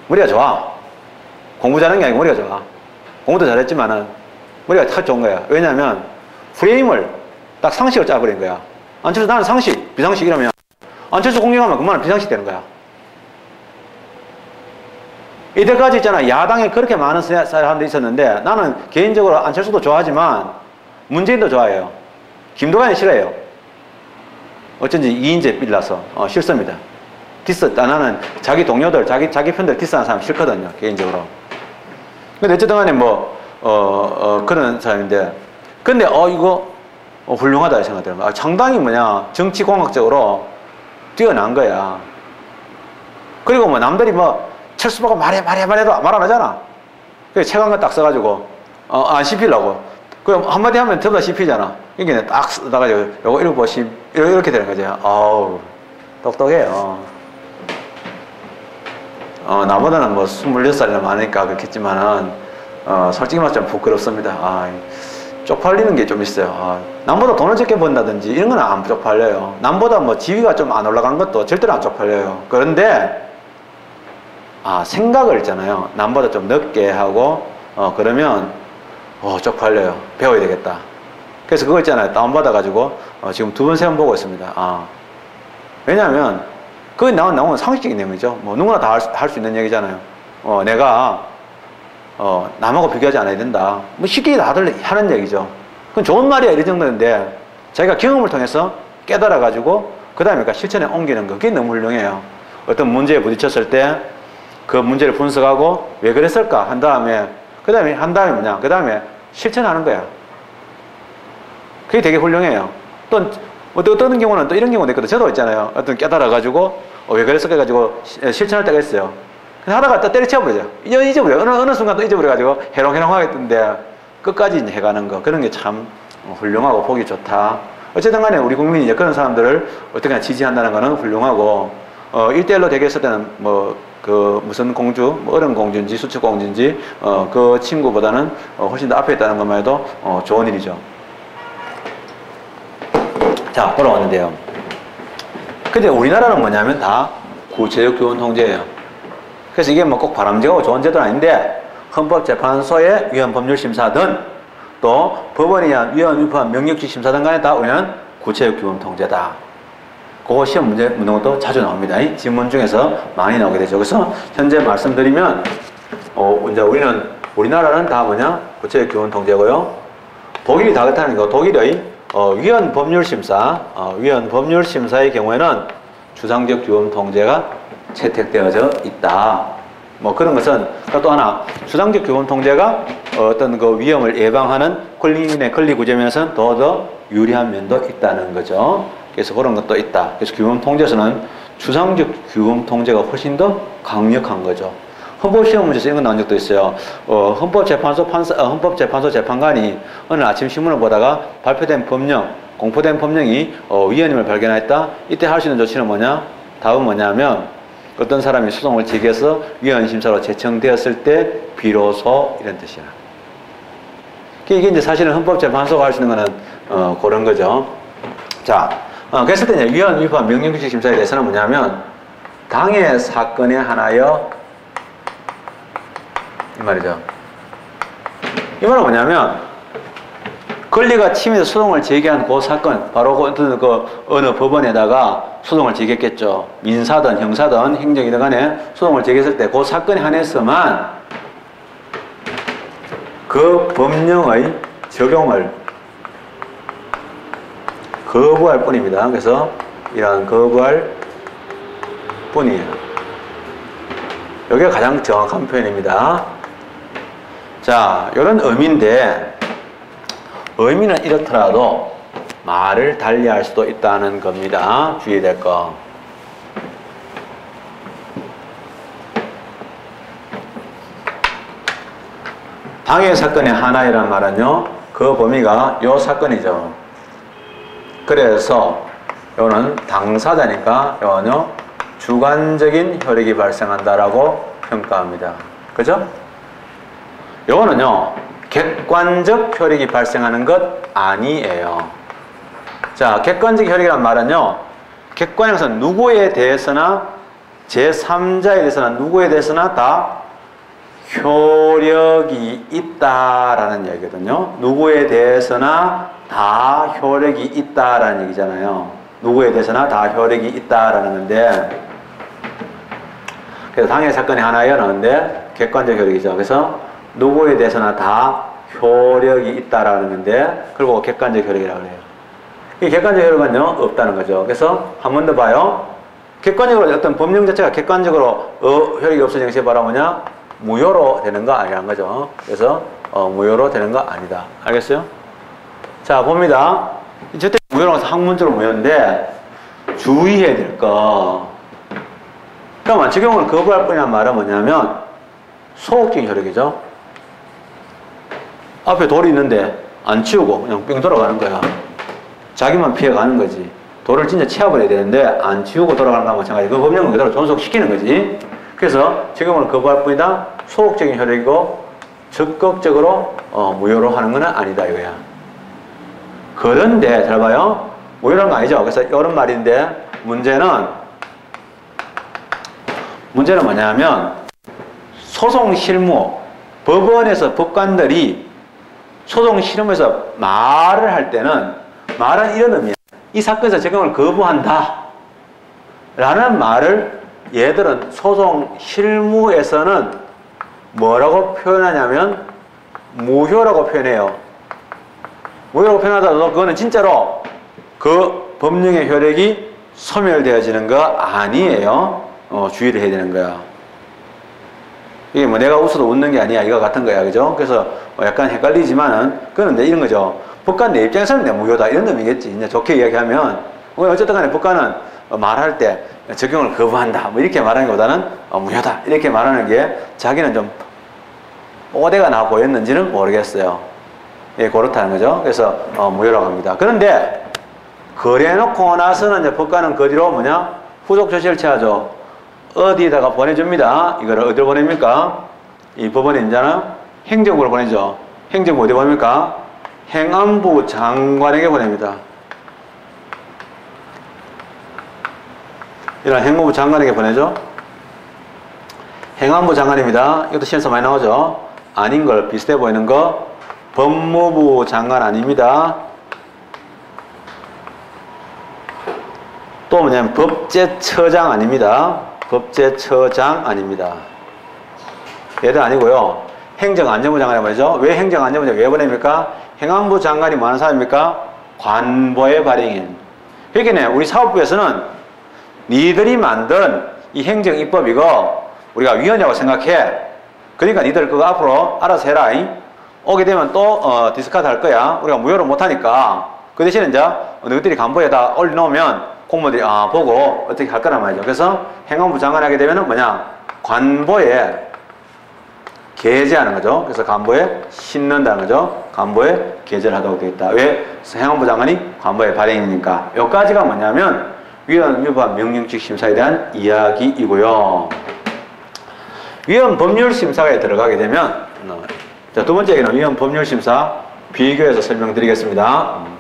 머리가 좋아. 공부 잘하는 게 아니고 머리가 좋아. 공부도 잘했지만은, 머리가 탁 좋은 거야. 왜냐하면, 프레임을 딱 상식을 짜버린 거야. 안철수, 나는 상식, 비상식 이러면, 안철수 공격하면 그만은 비상식 되는 거야. 이때까지 있잖아. 야당에 그렇게 많은 사람들이 있었는데, 나는 개인적으로 안철수도 좋아하지만, 문재인도 좋아해요. 김도관이 싫어해요. 어쩐지 2인제 삘나서 싫습니다. 나는 자기 동료들, 자기 편들 디스하는 사람 싫거든요. 개인적으로. 근데 어쨌든 간에 그런 사람인데, 근데 이거 훌륭하다 생각돼요. 상당히 정치공학적으로 뛰어난 거야. 그리고 남들이 철수보고 말해도 말 안 하잖아. 그래서 책한 거 딱 써가지고 안 씹히려고. 그럼 한마디 하면 전부 다 씹히잖아. 이게 딱 쓰다가 요거 읽어보시 이렇게 되는 거죠. 똑똑해요. 나보다는 뭐 26살이나 많으니까 그렇겠지만은, 솔직히 말해서 좀 부끄럽습니다. 쪽팔리는 게 좀 있어요. 남보다 돈을 적게 번다든지 이런 건 안 쪽팔려요. 남보다 뭐 지위가 좀 안 올라간 것도 절대로 안 쪽팔려요. 그런데, 생각을 있잖아요. 남보다 좀 늦게 하고, 그러면, 쪽팔려요. 배워야 되겠다. 그래서 그거 있잖아요. 다운받아가지고, 지금 2번, 3번 보고 있습니다. 왜냐하면, 그게 나오는 상식적인 내용이죠. 뭐, 누구나 다 할 수 있는 얘기잖아요. 내가, 남하고 비교하지 않아야 된다. 뭐, 쉽게 다들 하는 얘기죠. 그건 좋은 말이야. 이 정도인데, 자기가 경험을 통해서 깨달아가지고, 그 다음에 실천에 옮기는 거. 그게 너무 훌륭해요. 어떤 문제에 부딪혔을 때, 그 문제를 분석하고, 왜 그랬을까? 한 다음에 뭐냐? 그 다음에 실천하는 거야. 그게 되게 훌륭해요. 또, 어떤 경우는 또 이런 경우도 있거든. 저도 있잖아요. 어떤 깨달아가지고, 왜 그랬을까 해가지고 실천할 때가 있어요. 하다가 또 때려치워버리죠. 잊어버려요. 어느 순간 또 잊어버려가지고 해롱해롱 하겠던데, 끝까지 이제 해가는 거. 그런 게 참 훌륭하고 보기 좋다. 어쨌든 간에 우리 국민이 이제 그런 사람들을 어떻게 지지한다는 거는 훌륭하고, 1대1로 대결했을 때는 무슨 공주, 어른 공주인지 수축 공주인지, 그 친구보다는 훨씬 더 앞에 있다는 것만 해도 좋은 일이죠. 자, 돌아왔는데요. 근데 우리나라는 뭐냐면 다 구체적 교원 통제예요. 그래서 이게 뭐 꼭 바람직하고 좋은 제도는 아닌데, 헌법재판소의 위헌법률심사든 또 법원이나 위헌위법 명령치심사 등 간에 다 우리는 구체적 교원 통제다. 그거 시험 문제 묻는 것도 자주 나옵니다. 이 지문 중에서 많이 나오게 되죠. 그래서 현재 말씀드리면, 이제 우리나라는 다 뭐냐? 구체적 교원 통제고요. 독일이 다 그렇다는 거. 독일의 위헌법률심사의 경우에는 주상적 규범 통제가 채택되어져 있다. 뭐 그런 것은 또 하나, 주상적 규범 통제가 어떤 그 위험을 예방하는 권리인의 권리 구제면에서는 더 유리한 면도 있다는 거죠. 그래서 그런 것도 있다. 그래서 규범 통제에서는 주상적 규범 통제가 훨씬 더 강력한 거죠. 헌법시험 문제에서 이런 거 나온 적도 있어요. 헌법재판소 재판관이 어느 아침 신문을 보다가 발표된 법령, 공포된 법령이 위헌임을 발견했다. 이때 할 수 있는 조치는 뭐냐? 답은 뭐냐면, 어떤 사람이 소송을 제기해서 위헌심사로 제청되었을 때 비로소 이런 뜻이야. 이게 이제 사실은 헌법재판소가 할 수 있는 거는 그런 거죠. 자, 그랬을 때 이제 위헌, 위법, 명령규칙 심사에 대해서는 뭐냐면, 당해 사건에 한하여 이 말이죠. 이 말은 뭐냐면, 권리가 침해해서 소송을 제기한 그 사건, 바로 어느 법원에다가 소송을 제기했겠죠. 민사든 형사든 행정이든 간에 소송을 제기했을 때 그 사건에 한해서만 그 법령의 적용을 거부할 뿐입니다. 그래서 이러한 거부할 뿐이에요. 여기가 가장 정확한 표현입니다. 자, 이런 의미인데, 의미는 이렇더라도 말을 달리할 수도 있다는 겁니다. 주의해야 될 거. 당해 사건의 하나이란 말은요, 그 범위가 요 사건이죠. 그래서 요는 당사자니까 요는요, 주관적인 혈액이 발생한다라고 평가합니다. 그죠? 요거는요, 객관적 혈액이 발생하는 것 아니에요. 자, 객관적 혈액이란 말은요, 객관에서 누구에 대해서나, 제3자에 대해서나 누구에 대해서나 다 효력이 있다라는 얘기거든요. 누구에 대해서나 다 효력이 있다라는 얘기잖아요. 누구에 대해서나 다 효력이 있다라는 건데, 그래서 당해 사건의 하나에 나오는데 객관적 효력이죠. 그래서 누구에 대해서나 다 효력이 있다라는 건데, 그리고 객관적 효력이라고 해요. 이 객관적 효력은요, 없다는 거죠. 그래서 한 번 더 봐요. 객관적으로 어떤 법령 자체가 객관적으로 효력이 없어지는 것이 바로 뭐냐? 무효로 되는 거 아니라는 거죠. 그래서 무효로 되는 거 아니다. 알겠어요? 자, 봅니다. 저때 무효라고 해서 학문적으로 무효인데 주의해야 될 거. 그러면 적용을 거부할 뿐이란 말은 뭐냐면 소극적인 혈액이죠. 앞에 돌이 있는데 안 치우고 그냥 뺑 돌아가는 거야. 자기만 피해가는 거지. 돌을 진짜 치워버려야 되는데 안 치우고 돌아가는 거랑 마찬가지. 그 법령은 그대로 존속시키는 거지. 그래서 적용을 거부할 뿐이다. 소극적인 효력이고 적극적으로 무효로 하는 것은 아니다 이거야. 그런데 잘 봐요. 무효라는 거 아니죠. 그래서 이런 말인데 문제는 뭐냐면 소송 실무 법원에서 법관들이 소송 실무에서 말을 할 때는 말은 이런 의미야. 이 사건에서 적용을 거부한다 라는 말을 얘들은 소송 실무에서는 뭐라고 표현하냐면 무효라고 표현해요. 무효라고 표현하더라도 그거는 진짜로 그 법령의 효력이 소멸되어지는 거 아니에요. 주의를 해야 되는 거야. 이게 뭐 내가 웃어도 웃는 게 아니야. 이거 같은 거야. 그죠? 그래서 약간 헷갈리지만은 그거는 이제 이런 거죠. 법관 내 입장에서는 내 무효다. 이런 의미겠지. 이제 좋게 이야기하면 어쨌든 간에 법관은 말할 때 적용을 거부한다. 뭐 이렇게 말하는 것보다는 무효다. 이렇게 말하는 게 자기는 좀 오대가 나 보였는지는 모르겠어요. 예, 그렇다는 거죠. 그래서 무효라고 합니다. 그런데 그래놓고 나서는 이제 법관은 그 뒤로 뭐냐? 후속 조치를 취하죠. 어디에다가 보내줍니다. 이거를 어디로 보냅니까? 이 법원에 이제는 행정부로 보내죠. 행정부 어디 보냅니까? 행안부 장관에게 보냅니다. 이런 행안부 장관에게 보내죠. 행안부 장관입니다. 이것도 시험에서 많이 나오죠. 아닌 걸 비슷해 보이는 거 법무부 장관 아닙니다. 또 뭐냐면 법제처장 아닙니다. 법제처장 아닙니다. 얘들 아니고요. 행정안전부 장관이 말이죠. 왜 행정안전부 장관이 왜 보냅니까? 행안부 장관이 뭐 하는 사람입니까? 관보의 발행인. 그러니까 우리 사법부에서는 니들이 만든 이 행정입법이고 우리가 위헌이라고 생각해. 그러니까 니들 그거 앞으로 알아서 해라. 오게 되면 또 디스카드 할 거야. 우리가 무효로 못하니까. 그 대신에 이제 너희들이 간부에다 올려놓으면 공무원들이 보고 어떻게 할 거란 말이죠. 그래서 행안부 장관 하게 되면은 뭐냐? 관보에 게재하는 거죠. 그래서 간보에 싣는다는 거죠. 간보에 게재를 하도록 되어 있다. 왜? 행안부 장관이 관보의 발행이니까. 여기까지가 뭐냐면 위헌 위반 명령직 심사에 대한 이야기이고요. 위헌 법률 심사에 들어가게 되면 자, 두 번째 얘기는 위헌 법률 심사 비교해서 설명드리겠습니다.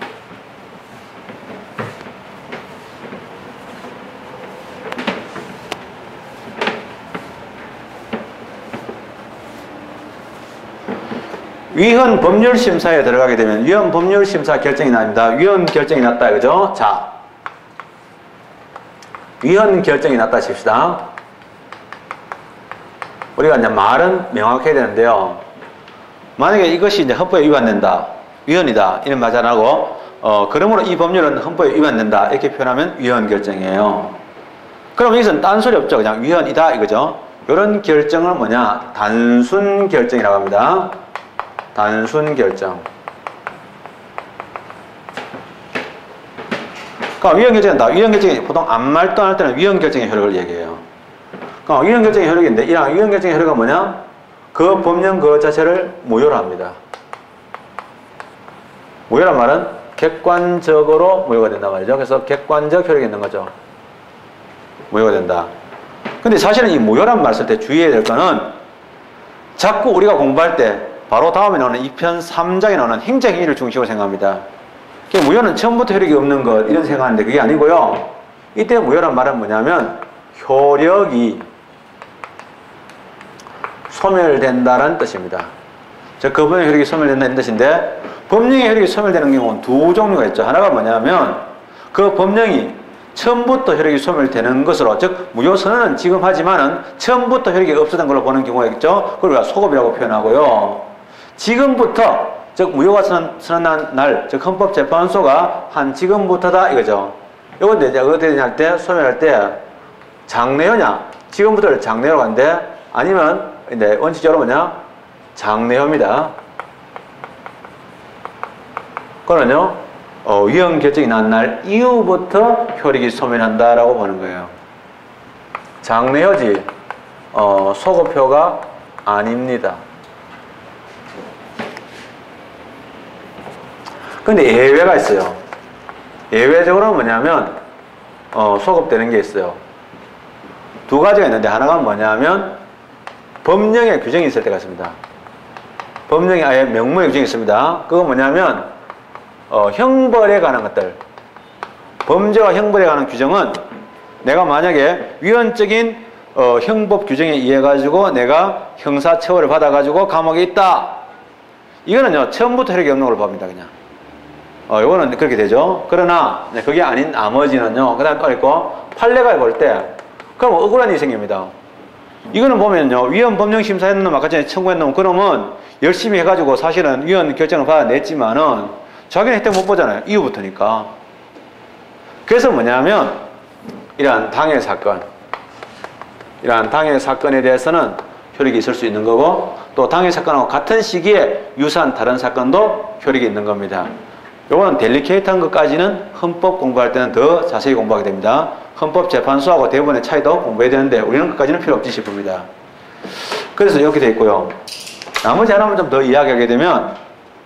위헌 법률 심사에 들어가게 되면 위헌 법률 심사 결정이 납니다. 위헌 결정이 났다, 그죠? 자, 위헌 결정이 났다 칩시다. 우리가 이제 말은 명확해야 되는데요. 만약에 이것이 이제 헌법에 위반된다, 위헌이다, 이런 말 잘 하고, 그러므로 이 법률은 헌법에 위반된다, 이렇게 표현하면 위헌 결정이에요. 그럼 여기서는 딴소리 없죠. 그냥 위헌이다, 이거죠. 이런 결정은 뭐냐? 단순 결정이라고 합니다. 단순 결정. 그러니까 위헌 결정이다. 위헌 결정이 보통 아무 말도 안 할 때는 위헌 결정의 효력을 얘기해요. 그러니까 위헌 결정의 효력인데 이런 위헌 결정의 효력은 뭐냐? 그 법령 그 자체를 무효로 합니다. 무효란 말은 객관적으로 무효가 된단 말이죠. 그래서 객관적 효력이 있는 거죠. 무효가 된다. 근데 사실은 이 무효란 말 쓸 때 주의해야 될 거는 자꾸 우리가 공부할 때 바로 다음에 나오는 2편 3장에 나오는 행정행위를 중심으로 생각합니다. 무효는 처음부터 효력이 없는 것 이런 생각하는데 그게 아니고요. 이때 무효란 말은 뭐냐면 효력이 소멸된다는 뜻입니다. 즉 그 법령의 효력이 소멸된다는 뜻인데 법령의 효력이 소멸되는 경우는 두 종류가 있죠. 하나가 뭐냐면 그 법령이 처음부터 효력이 소멸되는 것으로, 즉 무효선언은 지금 하지만은 처음부터 효력이 없었던 걸로 보는 경우가 있죠. 그걸 우리가 소급이라고 표현하고요. 지금부터, 즉 무효가 선언한 날, 즉 헌법재판소가 한 지금부터다 이거죠. 이건데 이제 어떻게 되냐 할 때, 소멸할 때 장래효냐, 지금부터를 장래효로 간대, 아니면 이제 원칙적으로 뭐냐, 장래효입니다. 그거는요, 위헌 결정이 난 날 이후부터 효력이 소멸한다라고 보는 거예요. 장래효지 소급효가 아닙니다. 근데 예외가 있어요. 예외적으로 뭐냐면 소급되는 게 있어요. 두 가지가 있는데 하나가 뭐냐면 법령에 규정이 있을 때가 있습니다. 법령에 아예 명문에 규정이 있습니다. 그건 뭐냐면 형벌에 관한 것들, 범죄와 형벌에 관한 규정은 내가 만약에 위헌적인 형법 규정에 의해 가지고 내가 형사처벌을 받아 가지고 감옥에 있다, 이거는요 처음부터 혈액이 없는 걸로 봅니다. 그냥 요거는 그렇게 되죠. 그러나 그게 아닌 나머지는요, 그 다음에 또 있고 판례가 볼 때 그럼 억울한 일이 생깁니다. 이거는 보면요, 위헌 법령 심사했는 놈, 아까 전에 청구했는 놈, 그러면 열심히 해가지고 사실은 위헌 결정을 받아냈지만은 자기는 혜택 못 보잖아요. 이후부터니까. 그래서 뭐냐면 이러한 당해 사건, 이러한 당해 사건에 대해서는 효력이 있을 수 있는 거고, 또 당해 사건하고 같은 시기에 유사한 다른 사건도 효력이 있는 겁니다. 요거는 델리케이트한 것까지는 헌법 공부할 때는 더 자세히 공부하게 됩니다. 헌법재판소하고 대부분의 차이도 공부해야 되는데 우리는 그까지는 필요 없지 싶습니다. 그래서 이렇게 되어 있고요. 나머지 하나만 좀 더 이야기하게 되면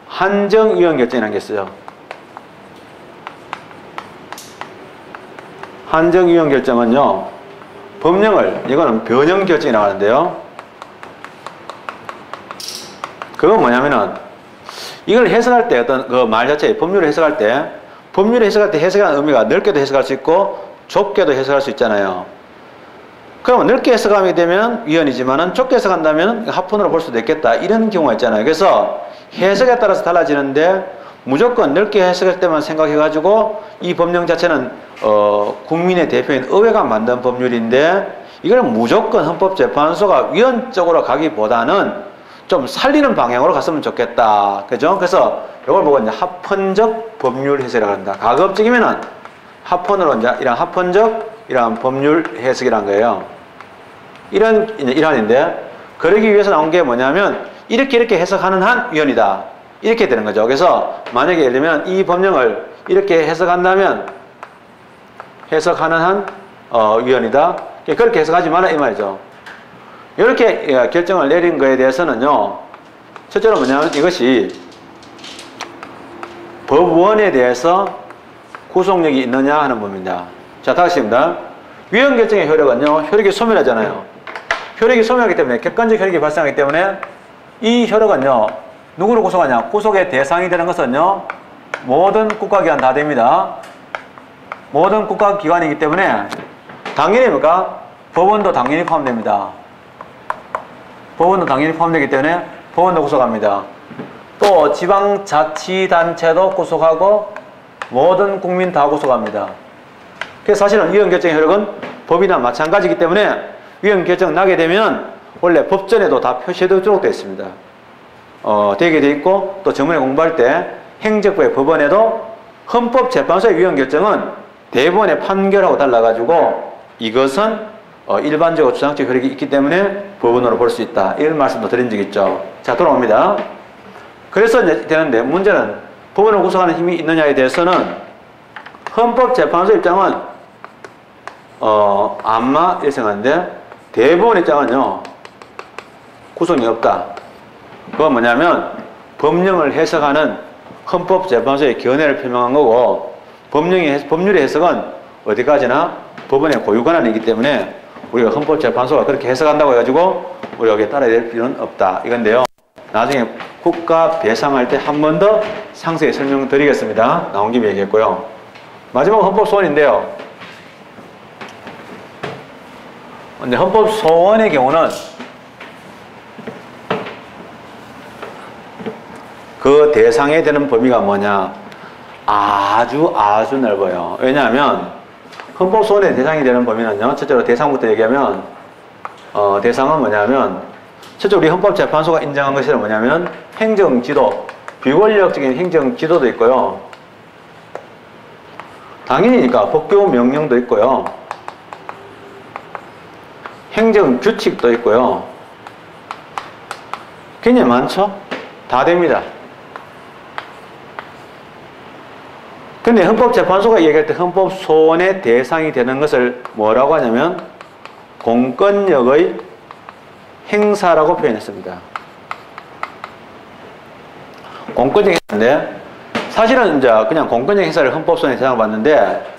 한정위헌 결정이라는 게 있어요. 한정위헌 결정은요, 법령을, 이거는 변형 결정이라고 하는데요, 그건 뭐냐면은 이걸 해석할 때 어떤 그 말 자체, 법률을 해석할 때 해석하는 의미가 넓게도 해석할 수 있고 좁게도 해석할 수 있잖아요. 그러면 넓게 해석하게 되면 위헌이지만은 좁게 해석한다면 합헌으로 볼 수도 있겠다, 이런 경우가 있잖아요. 그래서 해석에 따라서 달라지는데 무조건 넓게 해석할 때만 생각해가지고 이 법령 자체는 국민의 대표인 의회가 만든 법률인데 이걸 무조건 헌법재판소가 위헌적으로 가기보다는 좀 살리는 방향으로 갔으면 좋겠다. 그죠? 그래서 이걸 보고 이제 합헌적 법률 해석이라고 합니다. 가급적이면은 합헌으로 이제 이런 합헌적 이런 법률 해석이란 거예요. 이런 일환인데, 그러기 위해서 나온 게 뭐냐면 이렇게 해석하는 한 위헌이다, 이렇게 되는 거죠. 그래서 만약에 예를 들면 이 법령을 이렇게 해석한다면 해석하는 한 위헌이다, 그렇게 해석하지 마라 이 말이죠. 이렇게 결정을 내린 거에 대해서는요, 첫째로 뭐냐면 이것이 법원에 대해서 구속력이 있느냐 하는 부분입니다. 자, 다시입니다. 위헌 결정의 효력은요, 효력이 소멸하잖아요. 효력이 소멸하기 때문에, 객관적 효력이 발생하기 때문에 이 효력은요, 누구를 구속하냐? 구속의 대상이 되는 것은요, 모든 국가기관 다 됩니다. 모든 국가기관이기 때문에 당연히 뭡니까? 법원도 당연히 포함됩니다. 법원도 당연히 포함되기 때문에 법원도 구속합니다. 또 지방자치단체도 구속하고 모든 국민 다 구속합니다. 그래서 사실은 위헌결정의 효력은 법이나 마찬가지이기 때문에 위헌결정 나게 되면 원래 법전에도 다 표시되도록 되어 있습니다. 되게 되어 있고, 또 전문에 공부할 때 행정부의 법원에도 헌법재판소의 위헌결정은 대법원의 판결하고 달라가지고 이것은 일반적으로 주장적 효력이 있기 때문에 법원으로 볼 수 있다, 이런 말씀도 드린 적 있죠. 자, 돌아옵니다. 그래서 이제 되는데, 문제는 법원을 구속하는 힘이 있느냐에 대해서는 헌법재판소 입장은 아마 예상하는데 대법원 입장은요, 구속이 없다. 그건 뭐냐면 법령을 해석하는 헌법재판소의 견해를 표명한 거고, 법률의 해석은 어디까지나 법원의 고유 권한이기 때문에 우리가 헌법재판소가 그렇게 해석한다고 해가지고 우리가 여기에 따라야 될 필요는 없다, 이건데요. 나중에 국가 배상할 때 한 번 더 상세히 설명드리겠습니다. 나온 김에 얘기했고요. 마지막은 헌법소원인데요. 근데 헌법소원의 경우는 그 대상에 되는 범위가 뭐냐? 아주 넓어요. 왜냐하면 헌법소원의 대상이 되는 범위는요, 첫째로 대상부터 얘기하면 대상은 뭐냐면, 첫째 우리 헌법재판소가 인정한 것이 뭐냐면 행정지도, 비권력적인 행정지도도 있고요, 당연히니까 법규 명령도 있고요, 행정규칙도 있고요, 굉장히 많죠? 다 됩니다. 근데 헌법재판소가 얘기할 때 헌법소원의 대상이 되는 것을 뭐라고 하냐면 공권력의 행사라고 표현했습니다. 공권력 행사인데, 사실은 이제 그냥 공권력 행사를 헌법소원에 대상을 받는데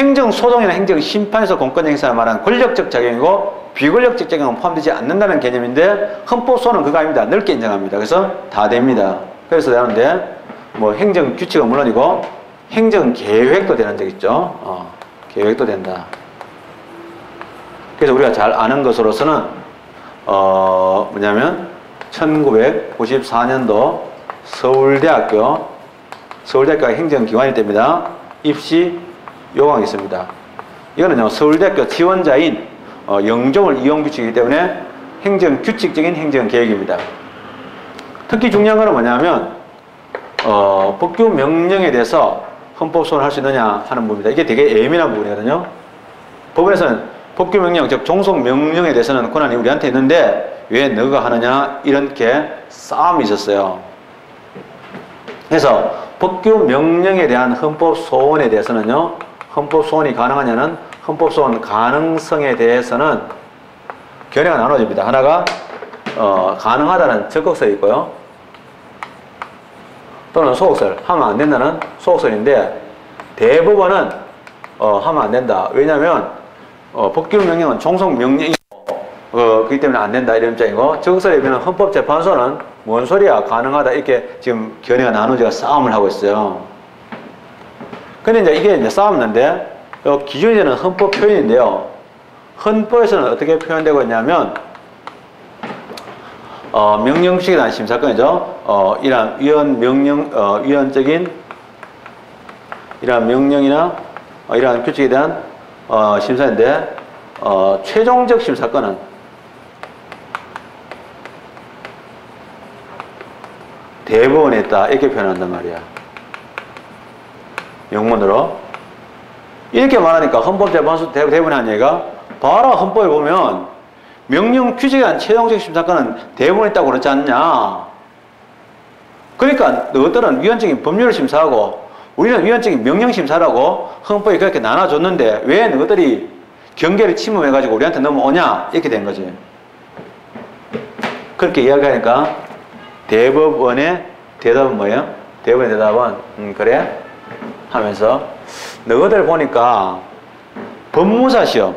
행정소송이나 행정심판에서 공권 행사를 말하는 권력적 작용이고 비권력적 작용은 포함되지 않는다는 개념인데 헌법소원은 그거 아닙니다. 넓게 인정합니다. 그래서 다 됩니다. 그래서 되는데 뭐 행정규칙은 물론이고 행정계획도 되는 적 있죠. 계획도 된다. 그래서 우리가 잘 아는 것으로서는 뭐냐면 1994년도 서울대학교가 행정기관일 때입니다. 입시 요강이 있습니다. 이거는요, 서울대학교 지원자인 영종을 이용규칙이기 때문에 행정규칙적인 행정계획입니다. 특히 중요한 거는 뭐냐면 법규 명령에 대해서 헌법소원을 할 수 있느냐 하는 부분입니다. 이게 되게 예민한 부분이거든요. 법원에서는 법규 명령, 즉 종속 명령에 대해서는 권한이 우리한테 있는데 왜 너가 하느냐 이렇게 싸움이 있었어요. 그래서 법규 명령에 대한 헌법소원에 대해서는요, 헌법소원이 가능하냐는 헌법소원 가능성에 대해서는 견해가 나눠집니다. 하나가 가능하다는 적극설이 있고요, 또는 소극설, 하면 안 된다는 소극설인데 대법원은 하면 안 된다. 왜냐하면 법규 명령은 종속 명령이고 그렇기 때문에 안 된다 이런 입장이고, 적극설에 비하면 헌법재판소는 뭔 소리야 가능하다 이렇게 지금 견해가 나누어져 싸움을 하고 있어요. 근데 이게 이제 싸움인데 기존에 되는 헌법 표현인데요. 헌법에서는 어떻게 표현되고 있냐면 명령식에 대한 심사권이죠. 이러한 위헌적인 이러한 명령이나 이러한 규칙에 대한 심사인데 최종적 심사권은 대법원에 있다 이렇게 표현한단 말이야. 영문으로 이렇게 말하니까 헌법재판소 대부분의 한 얘기가 봐라, 헌법에 보면 명령 규칙에 대한 최종적 심사권은 대부분에 있다고 그러지 않냐. 그러니까 너희들은 위헌적인 법률을 심사하고 우리는 위헌적인 명령 심사라고 헌법이 그렇게 나눠줬는데 왜 너희들이 경계를 침범해가지고 우리한테 넘어오냐 이렇게 된 거지. 그렇게 이야기하니까 대법원의 대답은 뭐예요? 대법원의 대답은 그래? 하면서 너희들 보니까 법무사 시험,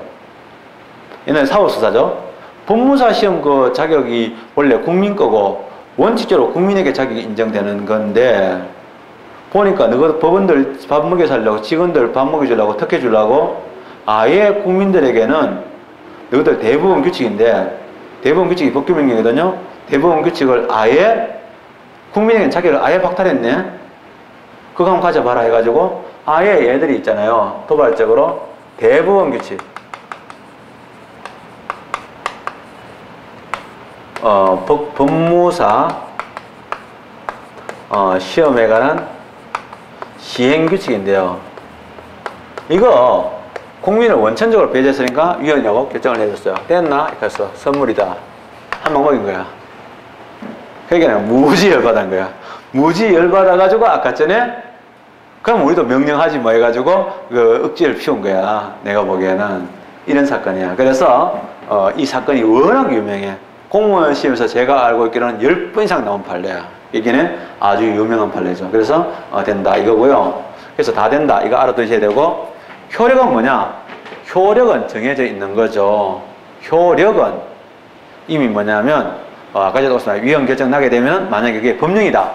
옛날에 사법수사죠. 법무사 시험 그 자격이 원래 국민 거고 원칙적으로 국민에게 자격이 인정되는 건데 보니까 너희들 법원들 밥 먹여 살려고, 직원들 밥 먹여주려고, 특혜 주려고 아예 국민들에게는 너희들 대법원 규칙인데, 대법원 규칙이 법규명령이거든요. 대법원 규칙을 아예 국민에게 자격을 아예 박탈했네. 그거 한번 가져봐라 해가지고 아예 얘들이 있잖아요, 도발적으로 대법원 규칙 법무사 시험에 관한 시행규칙인데요. 이거 국민을 원천적으로 배제했으니까 위헌이라고 결정을 해줬어요. 됐나? 이렇게 해서 선물이다. 한 방 먹인 거야. 그러니까 무지 열받은 거야. 무지 열받아가지고 아까 전에 그럼 우리도 명령하지 뭐 해가지고 그 억지를 피운 거야. 내가 보기에는 이런 사건이야. 그래서 이 사건이 워낙 유명해. 공무원 시험에서 제가 알고 있기로는 10번 이상 나온 판례야. 이게는 아주 유명한 판례죠. 그래서 된다 이거고요. 그래서 다 된다 이거 알아두셔야 되고, 효력은 뭐냐? 효력은 정해져 있는 거죠. 효력은 이미 뭐냐면 아까 제가 말씀드린 위헌 결정 나게 되면 만약에 그게 법령이다.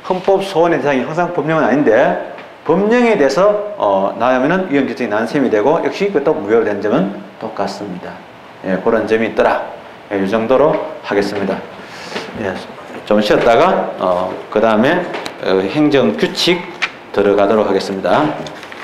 헌법 소원의 대상이 항상 법령은 아닌데 법령에 대해서 나오면은 위헌 결정이 난 셈이 되고, 역시 그것도 무효로 된 점은 똑같습니다. 예, 그런 점이 있더라. 예, 이 정도로 하겠습니다. 예, 좀 쉬었다가 그 다음에 행정규칙 들어가도록 하겠습니다.